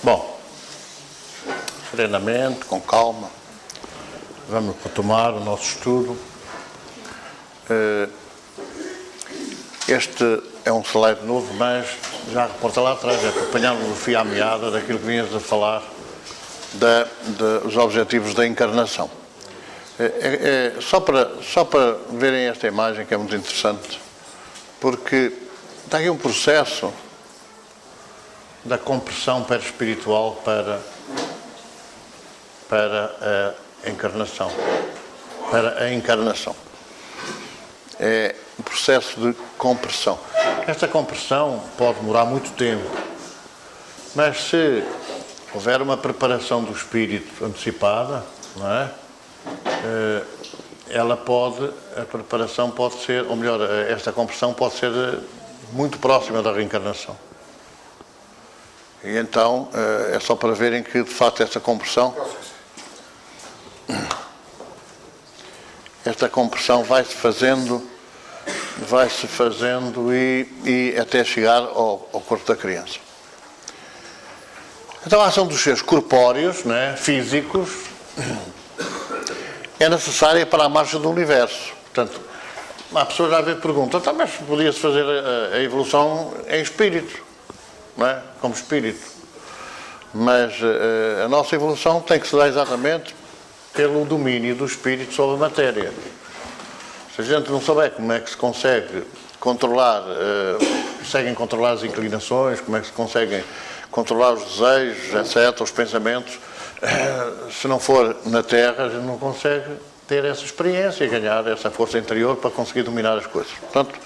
Bom, serenamente, com calma, vamos retomar o nosso estudo. Este é um slide novo, mas já reporta lá atrás, é para apanharmos o fio à meada daquilo que vinhas a falar dos objetivos da encarnação. Só para verem esta imagem, que é muito interessante, porque está aqui um processo da compressão perispiritual para a encarnação. Para a encarnação. É um processo de compressão. Esta compressão pode demorar muito tempo, mas se houver uma preparação do espírito antecipada, não é? A preparação pode ser, ou melhor, esta compressão pode ser muito próxima da reencarnação. E então, é só para verem que, de facto, esta compressão vai-se fazendo e até chegar ao corpo da criança. Então, a ação dos seres corpóreos, né, físicos, é necessária para a marcha do universo. Portanto, a pessoa já vê pergunta, mas podia-se fazer a evolução em espírito, não é? Como espírito. Mas a nossa evolução tem que se dar exatamente pelo domínio do espírito sobre a matéria. Se a gente não souber como é que se consegue controlar, conseguem controlar as inclinações, como é que se conseguem controlar os desejos, etc., os pensamentos, se não for na Terra, a gente não consegue ter essa experiência e ganhar essa força interior para conseguir dominar as coisas. Portanto,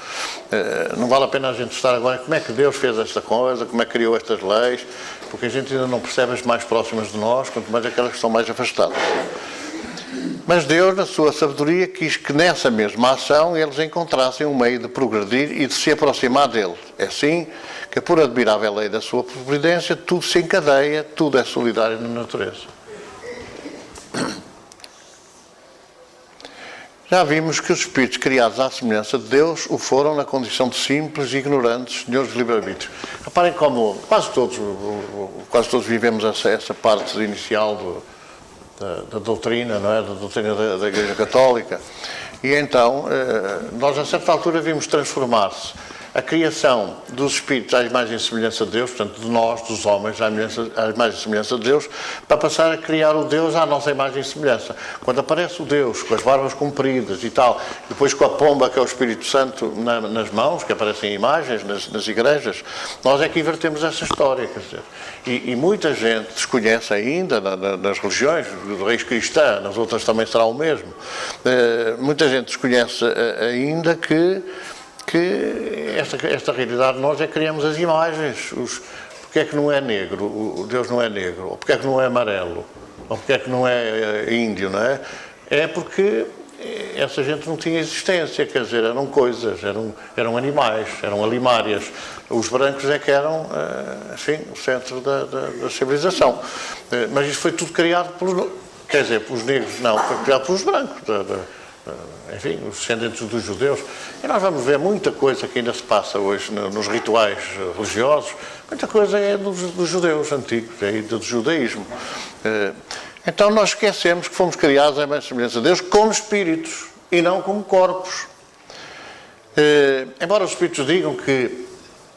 não vale a pena a gente estar agora como é que Deus fez esta coisa, como é que criou estas leis, porque a gente ainda não percebe as mais próximas de nós, quanto mais aquelas que são mais afastadas. Mas Deus, na sua sabedoria, quis que nessa mesma ação eles encontrassem um meio de progredir e de se aproximar dele. É assim que, por admirável lei da sua providência, tudo se encadeia, tudo é solidário na natureza. Já vimos que os espíritos criados à semelhança de Deus o foram na condição de simples e ignorantes senhores de livre-arbítrio. Reparem como quase todos vivemos essa parte inicial da doutrina, não é? Da doutrina da Igreja Católica. E então, nós a certa altura vimos transformar-se a criação dos espíritos à imagem e semelhança de Deus, portanto, de nós, dos homens, à imagem e semelhança de Deus, para passar a criar o Deus à nossa imagem e semelhança. Quando aparece o Deus com as barbas compridas e tal, depois com a pomba, que é o Espírito Santo, nas mãos, que aparecem imagens nas igrejas, nós é que invertemos essa história, quer dizer. E muita gente desconhece ainda, nas religiões, de raiz cristã, nas outras também será o mesmo, muita gente desconhece ainda que esta realidade nós é que criamos as imagens. Porque é que não é negro? O Deus não é negro? Ou porque é que não é amarelo? Ou porque é que não é índio, não é? É porque essa gente não tinha existência, quer dizer, eram coisas, eram animais, eram alimárias. Os brancos é que eram, enfim, o centro da civilização. Mas isso foi tudo criado pelos negros, não, foi criado pelos brancos, enfim, os descendentes dos judeus. E nós vamos ver muita coisa que ainda se passa hoje nos rituais religiosos, muita coisa é dos judeus antigos, é do judaísmo. Então nós esquecemos que fomos criados à imagem e semelhança de Deus como espíritos e não como corpos. Embora os espíritos digam que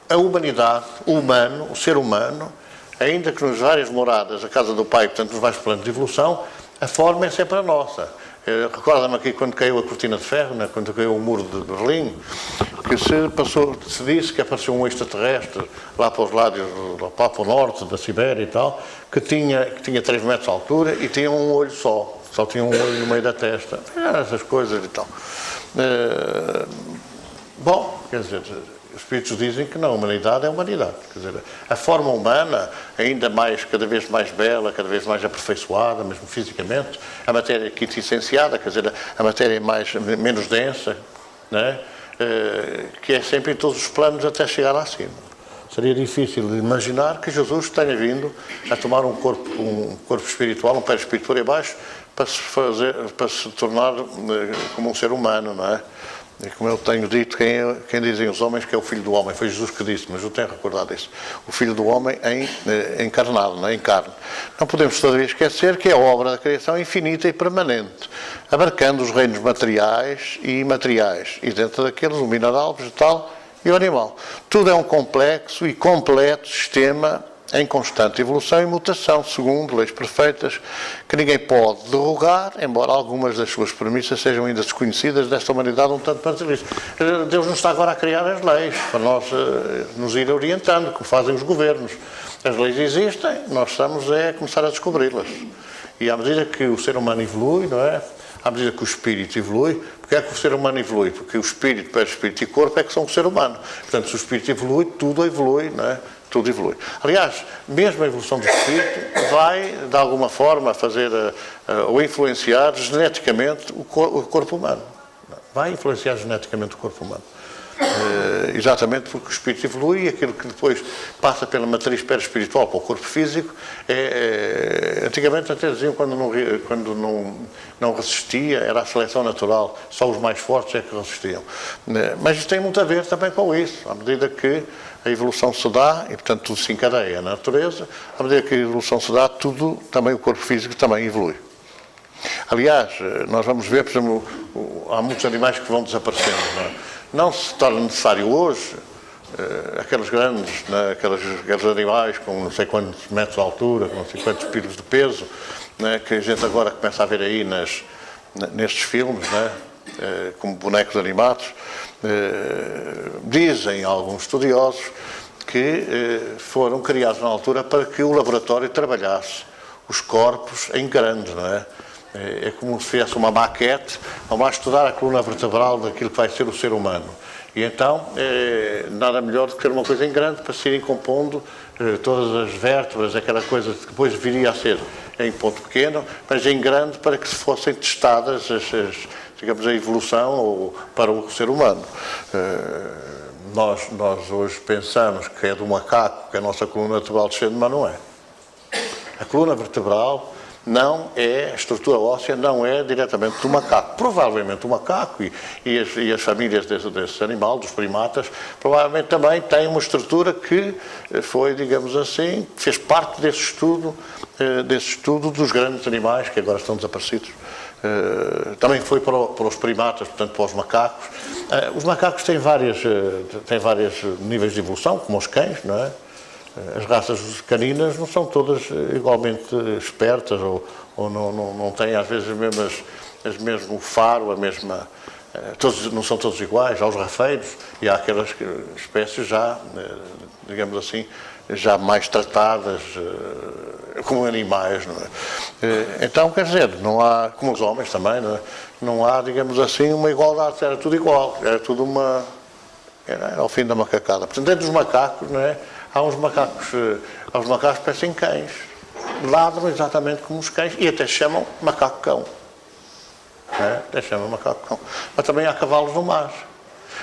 a humanidade, o ser humano, ainda que nos várias moradas, a casa do Pai, portanto nos vários planos de evolução, a forma é sempre a nossa. Recorda-me aqui quando caiu a cortina de ferro, né, quando caiu o muro de Berlim, que se disse que apareceu um extraterrestre lá para os lados, lá para o norte da Sibéria e tal, que tinha 3 metros de altura e tinha um olho só tinha um olho no meio da testa. Essas coisas e tal. Bom, quer dizer, os espíritos dizem que não, a humanidade é a humanidade. Quer dizer, a forma humana, cada vez mais bela, cada vez mais aperfeiçoada, mesmo fisicamente, a matéria quintessenciada, quer dizer, a matéria menos densa, né? Que é sempre em todos os planos até chegar lá acima. Seria difícil imaginar que Jesus tenha vindo a tomar um corpo espiritual, um perispírito por aí baixo, para se tornar como um ser humano, não é? E como eu tenho dito, quem dizem os homens que é o Filho do Homem, foi Jesus que disse, mas eu tenho recordado isso. O Filho do Homem encarnado, não é? Em carne. Não podemos todavia esquecer que é a obra da criação infinita e permanente, abarcando os reinos materiais e imateriais, e dentro daqueles o mineral, vegetal e o animal. Tudo é um complexo e completo sistema em constante evolução e mutação, segundo leis perfeitas, que ninguém pode derrogar, embora algumas das suas premissas sejam ainda desconhecidas desta humanidade um tanto materialista. Deus não está agora a criar as leis, para nós nos ir orientando, como fazem os governos. As leis existem, nós estamos a começar a descobri-las. E à medida que o ser humano evolui, não é? À medida que o espírito evolui, porque é que o ser humano evolui? Porque o espírito, perispírito e corpo é que são o ser humano. Portanto, se o espírito evolui, tudo evolui, não é? Tudo evolui. Aliás, mesmo a evolução do espírito vai, de alguma forma, fazer ou influenciar geneticamente o corpo humano. Vai influenciar geneticamente o corpo humano. Exatamente porque o espírito evolui e aquilo que depois passa pela matriz perispiritual para o corpo físico, antigamente até diziam quando não resistia, era a seleção natural, só os mais fortes é que resistiam. Mas isto tem muito a ver também com isso, à medida que a evolução se dá, e portanto tudo se encadeia na natureza, à medida que a evolução se dá, tudo, também o corpo físico também evolui. Aliás, nós vamos ver, por exemplo, há muitos animais que vão desaparecendo, não é? Não se torna necessário hoje, aqueles grandes, né, aqueles animais com não sei quantos metros de altura, com não sei quantos quilos de peso, né, que a gente agora começa a ver aí nestes filmes, né, como bonecos animados, dizem alguns estudiosos que foram criados na altura para que o laboratório trabalhasse os corpos em grande, não é? É como se fizesse uma maquete, vamos lá estudar a coluna vertebral daquilo que vai ser o ser humano. E então, nada melhor do que ter uma coisa em grande para se irem compondo todas as vértebras, aquela coisa que depois viria a ser em ponto pequeno, mas em grande para que se fossem testadas digamos, a evolução ou para o ser humano. Nós hoje pensamos que é do macaco, que a nossa coluna vertebral descende, mas não é. A coluna vertebral não é, a estrutura óssea não é diretamente do macaco. Provavelmente o macaco e as famílias desse animal, dos primatas, provavelmente também têm uma estrutura que foi, digamos assim, fez parte desse estudo dos grandes animais que agora estão desaparecidos. Também foi para os primatas, portanto para os macacos. Os macacos têm vários níveis de evolução, como os cães, não é? As raças caninas não são todas igualmente espertas ou não têm às vezes as mesmo faro, a mesma... não são todos iguais. Há os rafeiros e há aquelas espécies já, digamos assim, já mais tratadas como animais, não é? Então, quer dizer, não há, como os homens também, não há, digamos assim, uma igualdade, era tudo igual, era tudo era o fim da macacada. Portanto, dentro dos macacos, não é? Há uns macacos que parecem cães, ladram exatamente como os cães e até se chamam macaco-cão. Até se chamam macaco-cão. Mas também há cavalos no mar.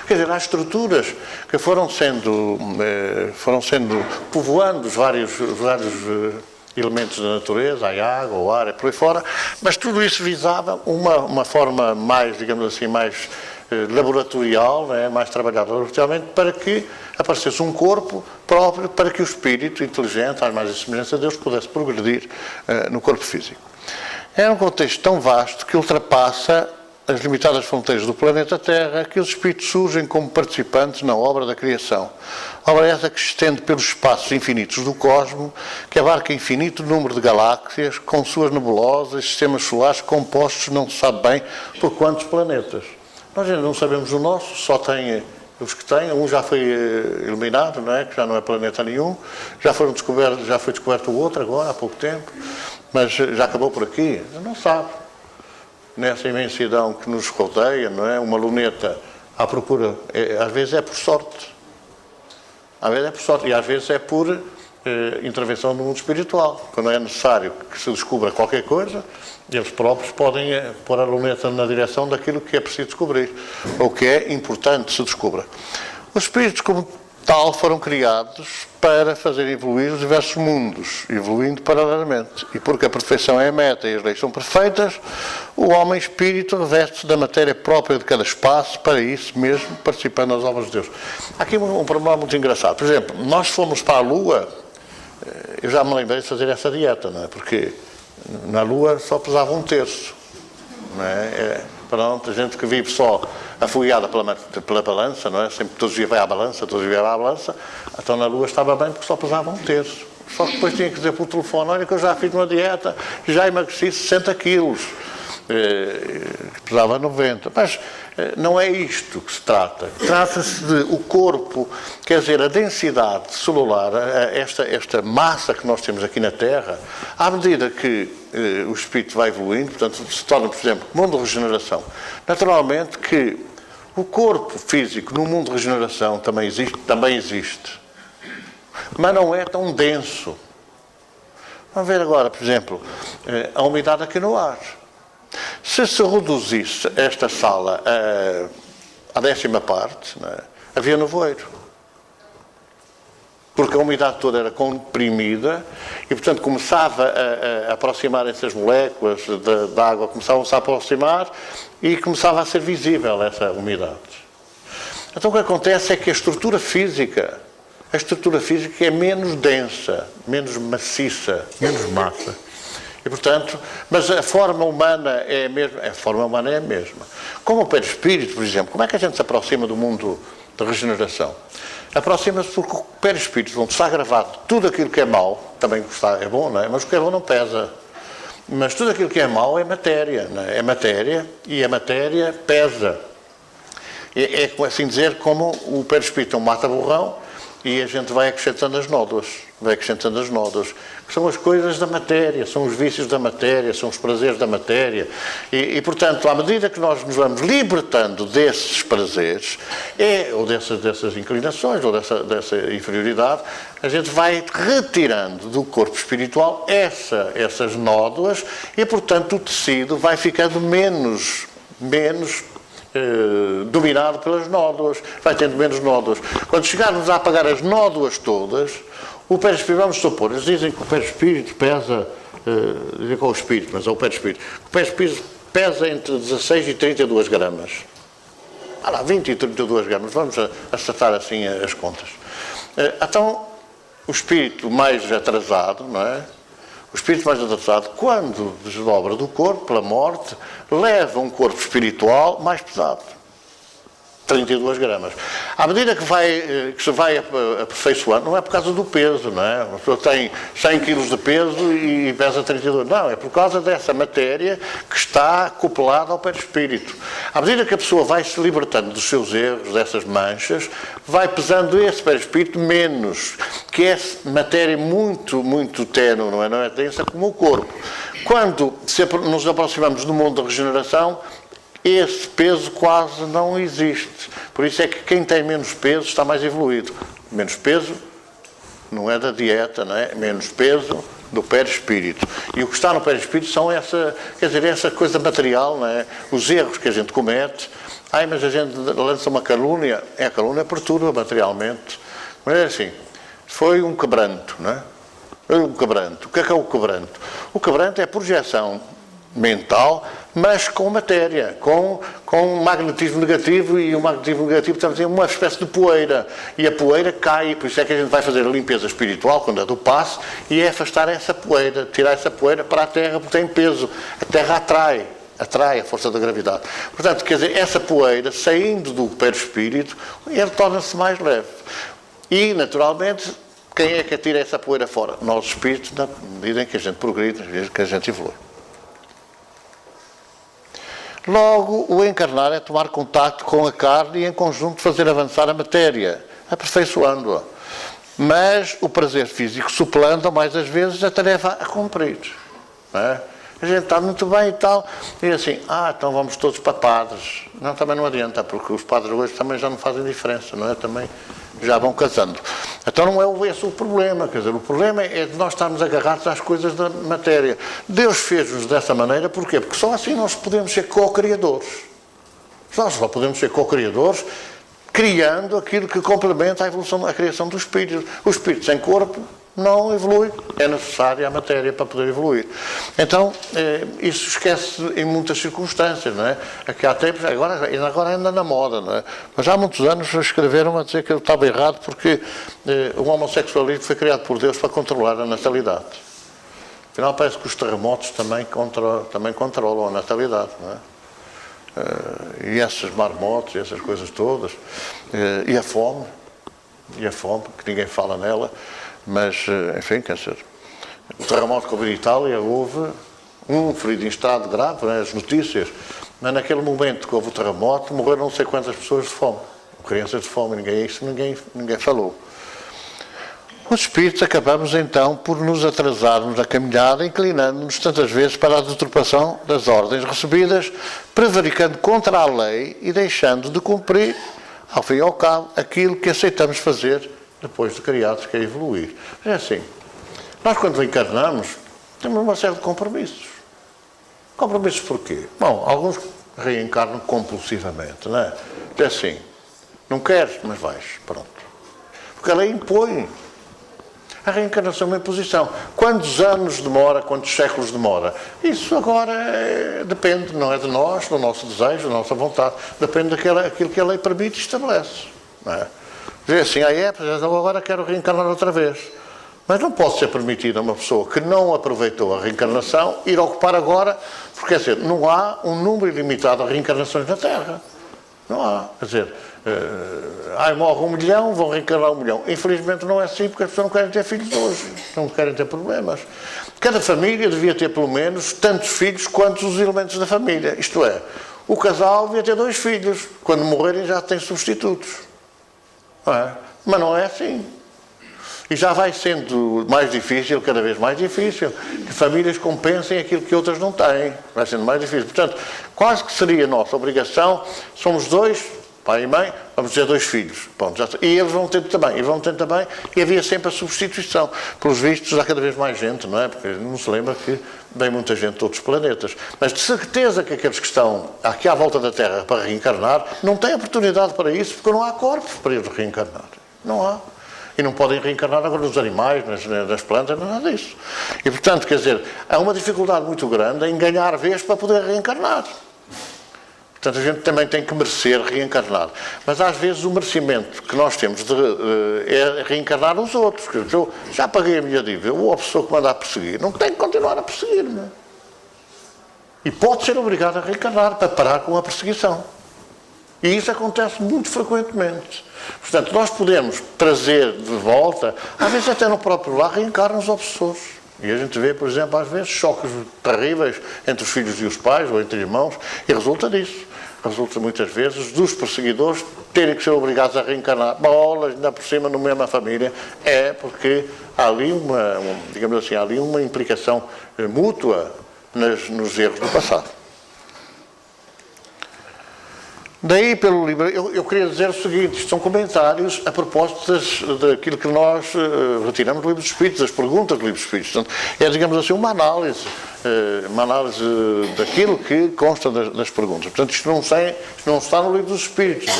Quer dizer, há estruturas que foram sendo povoando os vários elementos da natureza, a água, o ar, por aí fora, mas tudo isso visava uma forma mais, digamos assim, mais laboratorial, né, mais trabalhada laboratorialmente, para que aparecesse um corpo próprio para que o espírito inteligente, à imagem e semelhança de Deus, pudesse progredir no corpo físico. É um contexto tão vasto que ultrapassa as limitadas fronteiras do planeta Terra, que os espíritos surgem como participantes na obra da criação. Obra essa que se estende pelos espaços infinitos do cosmos, que abarca infinito número de galáxias, com suas nebulosas, sistemas solares compostos não se sabe bem por quantos planetas. Nós ainda não sabemos o nosso, só tem os que têm. Um já foi eliminado, não é? Que já não é planeta nenhum. Já foi descoberto o outro agora, há pouco tempo, mas já acabou por aqui. Não sabe. Nessa imensidão que nos rodeia, não é? Uma luneta à procura, às vezes é por sorte. Às vezes é por sorte e às vezes é por intervenção do mundo espiritual. Quando é necessário que se descubra qualquer coisa, eles próprios podem pôr a luneta na direção daquilo que é preciso descobrir, ou que é importante se descubra. Os espíritos, como tal, foram criados para fazer evoluir os diversos mundos, evoluindo paralelamente. E porque a perfeição é a meta e as leis são perfeitas, o homem espírito reveste-se da matéria própria de cada espaço, para isso mesmo, participando das obras de Deus. Há aqui um problema muito engraçado. Por exemplo, nós fomos para a Lua, eu já me lembrei de fazer essa dieta, não é? Porque na Lua só pesava 1/3. Não é? Pronto, a gente que vive só afogueada pela balança, não é? Sempre todos os dias vai à balança, todos os dias vai à balança, então na Lua estava bem porque só pesava 1/3. Só que depois tinha que dizer pelo telefone, olha que eu já fiz uma dieta, já emagreci 60 quilos, pesava 90. Mas não é isto que se trata. Trata-se de o corpo, quer dizer, a densidade celular, esta massa que nós temos aqui na Terra, à medida que o espírito vai evoluindo, portanto, se torna, por exemplo, mundo de regeneração. Naturalmente que o corpo físico no mundo de regeneração também existe, mas não é tão denso. Vamos ver agora, por exemplo, a umidade aqui no ar. Se reduzisse esta sala à 10ª parte, não é? Havia nevoeiro. Porque a umidade toda era comprimida e, portanto, começava a aproximar-se as moléculas da água, começavam-se a aproximar e começava a ser visível essa umidade. Então o que acontece é que a estrutura física é menos densa, menos maciça, menos massa. E, portanto, mas a forma humana é a mesma. A forma humana é a mesma. Como o perispírito, por exemplo, como é que a gente se aproxima do mundo da regeneração? Aproxima-se porque o perispírito, onde está gravado tudo aquilo que é mau, também é bom, não é? Mas o que é bom não pesa. Mas tudo aquilo que é mau é matéria, não é? É matéria e a matéria pesa. É assim dizer como o perispírito é um mata-borrão e a gente vai acrescentando as nódoas. Que são as coisas da matéria, são os vícios da matéria, são os prazeres da matéria. E portanto, à medida que nós nos vamos libertando desses prazeres, ou dessas inclinações, ou dessa inferioridade, a gente vai retirando do corpo espiritual essas nódoas e, portanto, o tecido vai ficando menos dominado pelas nódoas, vai tendo menos nódoas. Quando chegarmos a apagar as nódoas todas, o perispírito, vamos supor, eles dizem que o perispírito pesa, dizem com o espírito, mas é o perispírito. O perispírito pesa entre 16 e 32 gramas. 20 e 32 gramas, vamos acertar assim as contas. Então, o espírito mais atrasado, não é? O espírito mais atrasado, quando desdobra do corpo, pela morte, leva um corpo espiritual mais pesado. 32 gramas. À medida que se vai aperfeiçoando, não é por causa do peso, não é? Uma pessoa tem 100 kg de peso e pesa 32. Não, é por causa dessa matéria que está acoplada ao perispírito. À medida que a pessoa vai se libertando dos seus erros, dessas manchas, vai pesando esse perispírito menos, que é matéria muito, muito ténue, não é densa como o corpo. Quando nos aproximamos do mundo da regeneração, esse peso quase não existe. Por isso é que quem tem menos peso está mais evoluído. Menos peso não é da dieta, não é? Menos peso do perispírito. E o que está no perispírito são essa coisa material, não é? Os erros que a gente comete. Mas a gente lança uma calúnia. A calúnia perturba materialmente. Mas é assim, foi um quebranto, não é? Foi um quebranto. O que é o quebranto? O quebranto é a projeção mental, mas com matéria, com um magnetismo negativo, e o magnetismo negativo também é uma espécie de poeira, e a poeira cai, por isso é que a gente vai fazer a limpeza espiritual, quando é do passe, e é afastar essa poeira, tirar essa poeira para a Terra, porque tem peso. A Terra atrai a força da gravidade. Portanto, quer dizer, essa poeira, saindo do perispírito, ele torna-se mais leve. E, naturalmente, quem é que atira essa poeira fora? Nós, espíritos, na medida em que a gente progride, na medida em que a gente evolui. Logo, o encarnar é tomar contacto com a carne e, em conjunto, fazer avançar a matéria, aperfeiçoando-a. Mas o prazer físico suplanta, mais às vezes, a tarefa a cumprir. Não é? A gente está muito bem e tal, e assim, então vamos todos para padres. Não, também não adianta, porque os padres hoje também já não fazem diferença, não é? Também já vão casando. Então não é esse o problema, quer dizer, o problema é de nós estarmos agarrados às coisas da matéria. Deus fez-nos dessa maneira, porquê? Porque só assim nós podemos ser co-criadores. Nós só podemos ser co-criadores criando aquilo que complementa a evolução, a criação do espírito. O espírito sem corpo não evolui, é necessária a matéria para poder evoluir. Então, isso esquece em muitas circunstâncias, não é? Aqui há tempos, agora anda na moda, não é? Mas há muitos anos escreveram a dizer que eu estava errado porque o homossexualismo foi criado por Deus para controlar a natalidade. Afinal, parece que os terremotos também controlam a natalidade, não é? E essas marmotas, e essas coisas todas, e a fome, que ninguém fala nela, mas, enfim, quer dizer, o terremoto que houve em Itália, houve um ferido em estado grave, né, as notícias, mas naquele momento que houve o terremoto, morreram não sei quantas pessoas de fome, crianças de fome, ninguém falou. Os espíritos acabamos então por nos atrasarmos na caminhada, inclinando-nos tantas vezes para a deturpação das ordens recebidas, prevaricando contra a lei e deixando de cumprir, ao fim e ao cabo, aquilo que aceitamos fazer depois de criados, que é evoluir. É assim, nós quando reencarnamos, temos uma série de compromissos. Compromissos porquê? Bom, alguns reencarnam compulsivamente, não é? É assim, não queres, mas vais, pronto. Porque a lei impõe. A reencarnação é uma imposição. Quantos anos demora, quantos séculos demora? Isso agora depende, não é de nós, do nosso desejo, da nossa vontade. Depende daquilo que a lei permite e estabelece. Não é? Dizer assim, agora quero reencarnar outra vez. Mas não pode ser permitido a uma pessoa que não aproveitou a reencarnação ir ocupar agora, porque quer dizer, não há um número ilimitado de reencarnações na Terra. Não há. Quer dizer, morre 1 milhão, vão reencarnar 1 milhão. Infelizmente não é assim, porque as pessoas não querem ter filhos hoje, não querem ter problemas. Cada família devia ter pelo menos tantos filhos quanto os elementos da família. Isto é, o casal devia ter 2 filhos. Quando morrerem já têm substitutos. Não é? Mas não é assim. E já vai sendo mais difícil, cada vez mais difícil, que famílias compensem aquilo que outras não têm. Vai sendo mais difícil. Portanto, quase que seria nossa obrigação, somos 2, pai e mãe, vamos ter 2 filhos. Bom, e eles vão ter também, e havia sempre a substituição. Pelos vistos, há cada vez mais gente, não é? Porque não se lembra que vem muita gente de outros planetas. Mas de certeza que aqueles que estão aqui à volta da Terra para reencarnar, não têm oportunidade para isso, porque não há corpos para eles reencarnar. Não há. E não podem reencarnar agora nos animais, nas plantas, nada disso. E, portanto, quer dizer, há uma dificuldade muito grande em ganhar vez para poder reencarnar. Portanto, a gente também tem que merecer reencarnar. Mas, às vezes, o merecimento que nós temos é reencarnar os outros. Eu já paguei a minha dívida, ou a pessoa que me anda a perseguir, não tem que continuar a perseguir-me. E pode ser obrigado a reencarnar para parar com a perseguição. E isso acontece muito frequentemente. Portanto, nós podemos trazer de volta, às vezes até no próprio lar, reencarnam os obsessores. E a gente vê, por exemplo, às vezes choques terríveis entre os filhos e os pais, ou entre irmãos, e resulta disso. Resulta muitas vezes dos perseguidores terem que ser obrigados a reencarnar. Bolas, ainda por cima, na mesma família. É porque há ali digamos assim, há ali uma implicação mútua nos erros do passado. Daí, pelo livro, eu queria dizer o seguinte, isto são comentários a propósito daquilo que nós retiramos do Livro dos Espíritos, das perguntas do Livro dos Espíritos. Portanto, é, digamos assim, uma análise daquilo que consta das perguntas. Portanto, isto não está no Livro dos Espíritos.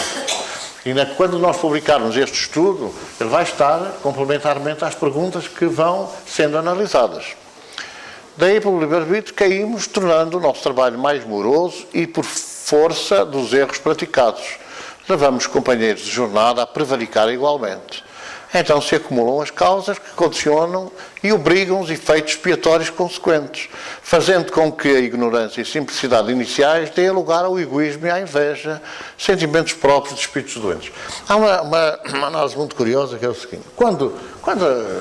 E quando nós publicarmos este estudo, ele vai estar complementarmente às perguntas que vão sendo analisadas. Daí, pelo livre-arbítrio, caímos, tornando o nosso trabalho mais moroso e por força dos erros praticados. Levamos companheiros de jornada a prevaricar igualmente. Então se acumulam as causas que condicionam e obrigam os efeitos expiatórios consequentes, fazendo com que a ignorância e simplicidade iniciais deem lugar ao egoísmo e à inveja, sentimentos próprios de espíritos doentes. Há uma análise muito curiosa que é o seguinte: quando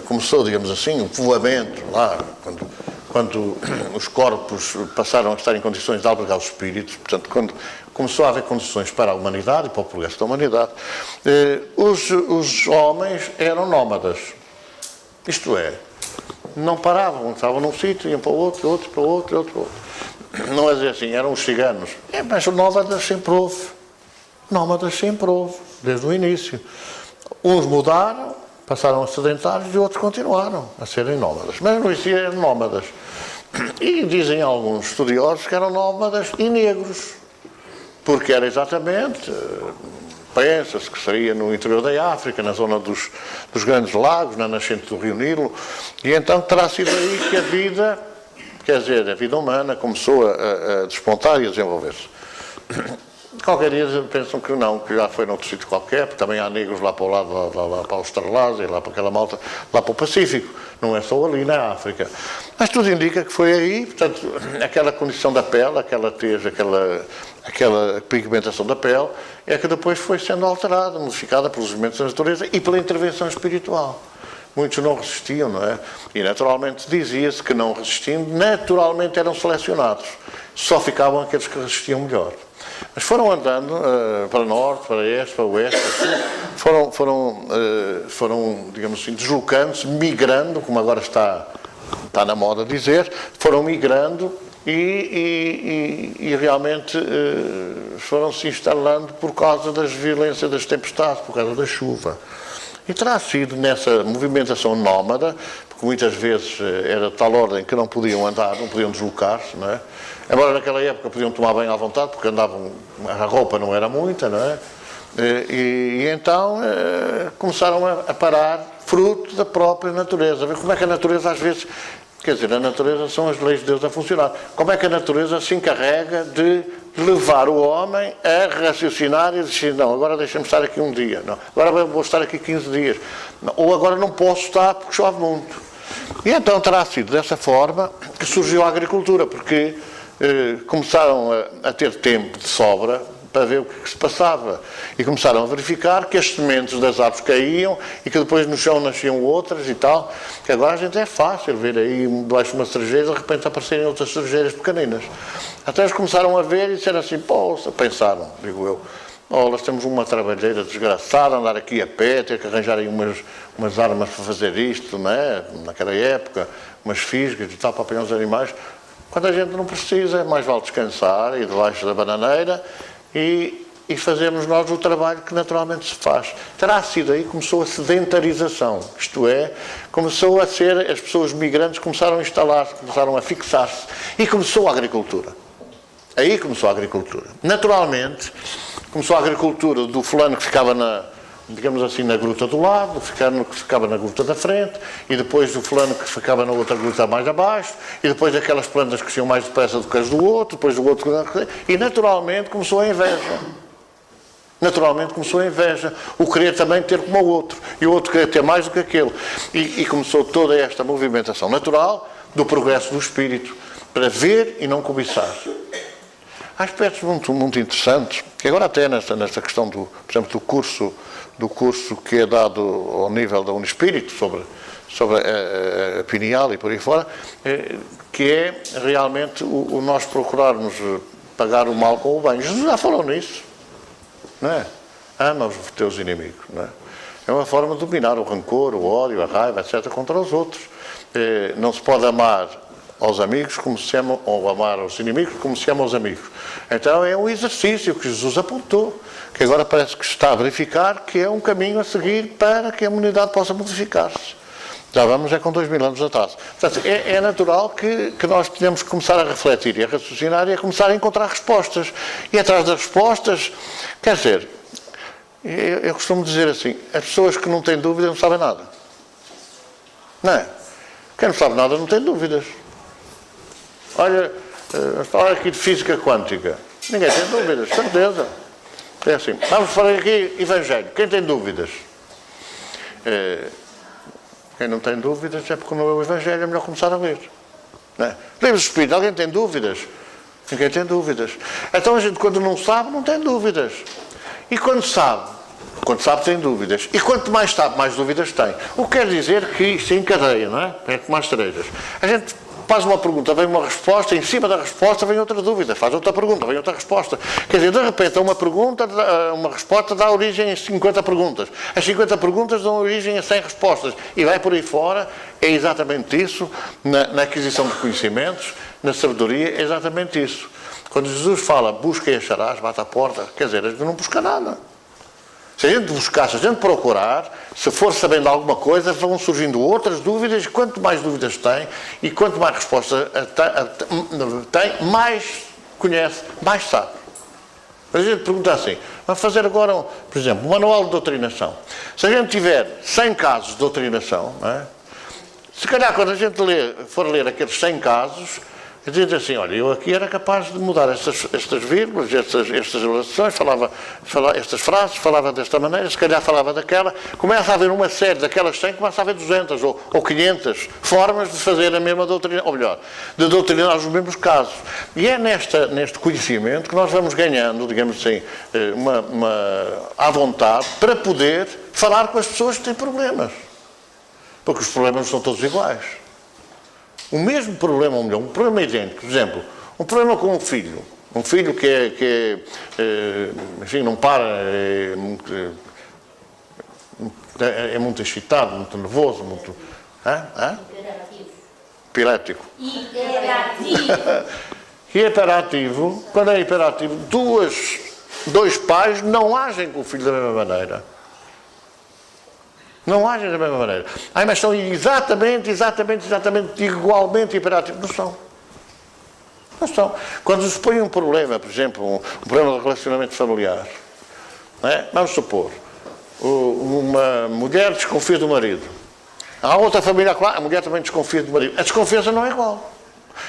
começou, digamos assim, o povoamento lá, quando os corpos passaram a estar em condições de albergar os espíritos, portanto, quando começou a haver condições para a humanidade e para o progresso da humanidade, os homens eram nómadas. Isto é, não paravam, estavam num sítio, iam para o outro, outro para o outro, outro para o outro. Não é dizer assim, eram os ciganos. Mas nómadas sempre houve. Nómadas sempre houve, desde o início. Uns mudaram, passaram a sedentários e outros continuaram a serem nómadas. Mas não existiam nómadas. E dizem alguns estudiosos que eram nómadas e negros. Porque era exatamente pensa-se que seria no interior da África, na zona dos grandes lagos, na nascente do rio Nilo, e então terá sido aí que a vida, quer dizer, a vida humana começou a despontar e a desenvolver-se. Qualquer dia pensam que não, que já foi noutro sítio qualquer, porque também há negros lá para o lado, lá para a Australásia, lá para aquela malta, lá para o Pacífico, não é só ali na África. Mas tudo indica que foi aí, portanto, aquela condição da pele, aquela tez, aquela pigmentação da pele, é que depois foi sendo alterada, modificada pelos elementos da natureza e pela intervenção espiritual. Muitos não resistiam, não é? E naturalmente dizia-se que não resistindo, naturalmente eram selecionados. Só ficavam aqueles que resistiam melhor. Mas foram andando para norte, para este, para oeste, foram, digamos assim, deslocando-se, migrando, como agora está na moda dizer, foram migrando e realmente foram se instalando por causa das violências das tempestades, por causa da chuva. E terá sido nessa movimentação nómada, porque muitas vezes era de tal ordem que não podiam andar, não podiam deslocar-se, não é? Embora naquela época podiam tomar bem à vontade, porque andavam, a roupa não era muita, não é? E então começaram a parar, fruto da própria natureza. A ver como é que a natureza às vezes, quer dizer, a natureza são as leis de Deus a funcionar. Como é que a natureza se encarrega de levar o homem a raciocinar e dizer, não, agora deixa-me estar aqui um dia, não, agora vou estar aqui 15 dias, não, ou agora não posso estar porque chove muito. E então terá sido dessa forma que surgiu a agricultura, porque começaram a ter tempo de sobra para ver o que se passava. E começaram a verificar que as sementes das árvores caíam e que depois no chão nasciam outras e tal. Que agora a gente é fácil ver aí debaixo de uma cerejeira de repente aparecerem outras cerejeiras pequeninas. Até eles começaram a ver e disseram assim, pensaram, digo eu, nós temos uma trabalheira desgraçada, andar aqui a pé, ter que arranjar aí umas armas para fazer isto, não é? Naquela época, umas fisgas e tal para apanhar os animais. Quando a gente não precisa, é mais vale descansar, ir debaixo da bananeira e fazermos nós o trabalho que naturalmente se faz. Terá sido aí que começou a sedentarização, isto é, começou a ser, as pessoas migrantes começaram a instalar-se, começaram a fixar-se e começou a agricultura. Aí começou a agricultura. Naturalmente, começou a agricultura do fulano que ficava digamos assim, na gruta do lado, o fulano que ficava na gruta da frente, e depois o fulano que ficava na outra gruta mais abaixo, e depois aquelas plantas que cresciam mais depressa do que as do outro, depois do outro, e naturalmente começou a inveja. Naturalmente começou a inveja, o querer também ter como o outro, e o outro querer ter mais do que aquele. E começou toda esta movimentação natural do progresso do espírito, para ver e não cobiçar. Há aspectos muito, muito interessantes, que agora até nesta questão, por exemplo, do curso que é dado ao nível da Unispírito, sobre a pineal e por aí fora, que é realmente o nós procurarmos pagar o mal com o bem. Jesus já falou nisso, não é? Ama os teus inimigos, não é? É uma forma de dominar o rancor, o ódio, a raiva, etc., contra os outros. Não se pode amar aos amigos como se ama, ou amar aos inimigos como se ama aos amigos. Então é um exercício que Jesus apontou, que agora parece que está a verificar que é um caminho a seguir para que a humanidade possa modificar-se. Já vamos com 2000 anos atrás. Portanto, é natural que nós tenhamos que começar a refletir e a raciocinar e a começar a encontrar respostas. E atrás das respostas, quer dizer, eu costumo dizer assim, as pessoas que não têm dúvidas não sabem nada. Não é? Quem não sabe nada não tem dúvidas. Olha, falar aqui de física quântica. Ninguém tem dúvidas, certeza. É assim, vamos falar aqui Evangelho. Quem tem dúvidas? Quem não tem dúvidas é porque não é o Evangelho, é melhor começar a ler. Não é? Livros do Espírito, alguém tem dúvidas? Ninguém tem dúvidas. Então a gente quando não sabe, não tem dúvidas. E quando sabe tem dúvidas. E quanto mais sabe, mais dúvidas tem. O que quer dizer que isto encadeia, não é? É como as cerejas. A gente faz uma pergunta, vem uma resposta, em cima da resposta vem outra dúvida, faz outra pergunta, vem outra resposta. Quer dizer, de repente, uma resposta dá origem a 50 perguntas. As 50 perguntas dão origem a 100 respostas. E vai por aí fora, é exatamente isso, na aquisição de conhecimentos, na sabedoria, é exatamente isso. Quando Jesus fala, busca e acharás, bate à porta, quer dizer, a gente não busca nada. Se a gente buscar, se a gente procurar, se for sabendo alguma coisa, vão surgindo outras dúvidas, e quanto mais dúvidas tem, e quanto mais resposta tem, mais conhece, mais sabe. A gente pergunta assim, Vamos fazer agora, por exemplo, um manual de doutrinação. Se a gente tiver 100 casos de doutrinação, não é? Se calhar quando a gente for ler aqueles 100 casos, diz assim, olha, eu aqui era capaz de mudar estas vírgulas, estas relações, estas frases, falava desta maneira, se calhar falava daquela. Começa a haver uma série daquelas 100, começa a haver 200 ou 500 formas de fazer a mesma doutrina, ou melhor, de doutrinar os mesmos casos. E é neste conhecimento que nós vamos ganhando, digamos assim, à vontade para poder falar com as pessoas que têm problemas. Porque os problemas não são todos iguais. O mesmo problema, ou melhor, um problema idêntico. Por exemplo, um problema com um filho. Um filho que enfim, não para, é muito excitado, muito nervoso, muito... Hiperativo. Hiperativo. Quando é hiperativo, dois pais não agem com o filho da mesma maneira. Não agem da mesma maneira. Mas são exatamente igualmente hiperativos. Não são. Não são. Quando se põe um problema, por exemplo, um problema de relacionamento familiar, não é? Vamos supor, uma mulher desconfia do marido. Há outra família, claro, a mulher também desconfia do marido. A desconfiança não é igual.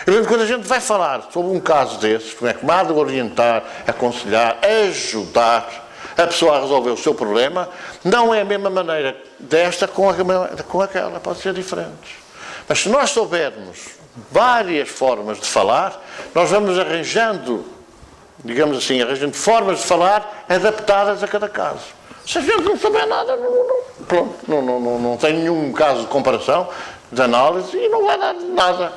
E quando a gente vai falar sobre um caso desses, como é que há de orientar, aconselhar, ajudar a pessoa a resolver o seu problema, não é a mesma maneira desta com aquela, pode ser diferente. Mas se nós soubermos várias formas de falar, nós vamos arranjando, digamos assim, formas de falar adaptadas a cada caso. Se a gente não souber nada, não tem nenhum caso de comparação, de análise, e não vai dar nada.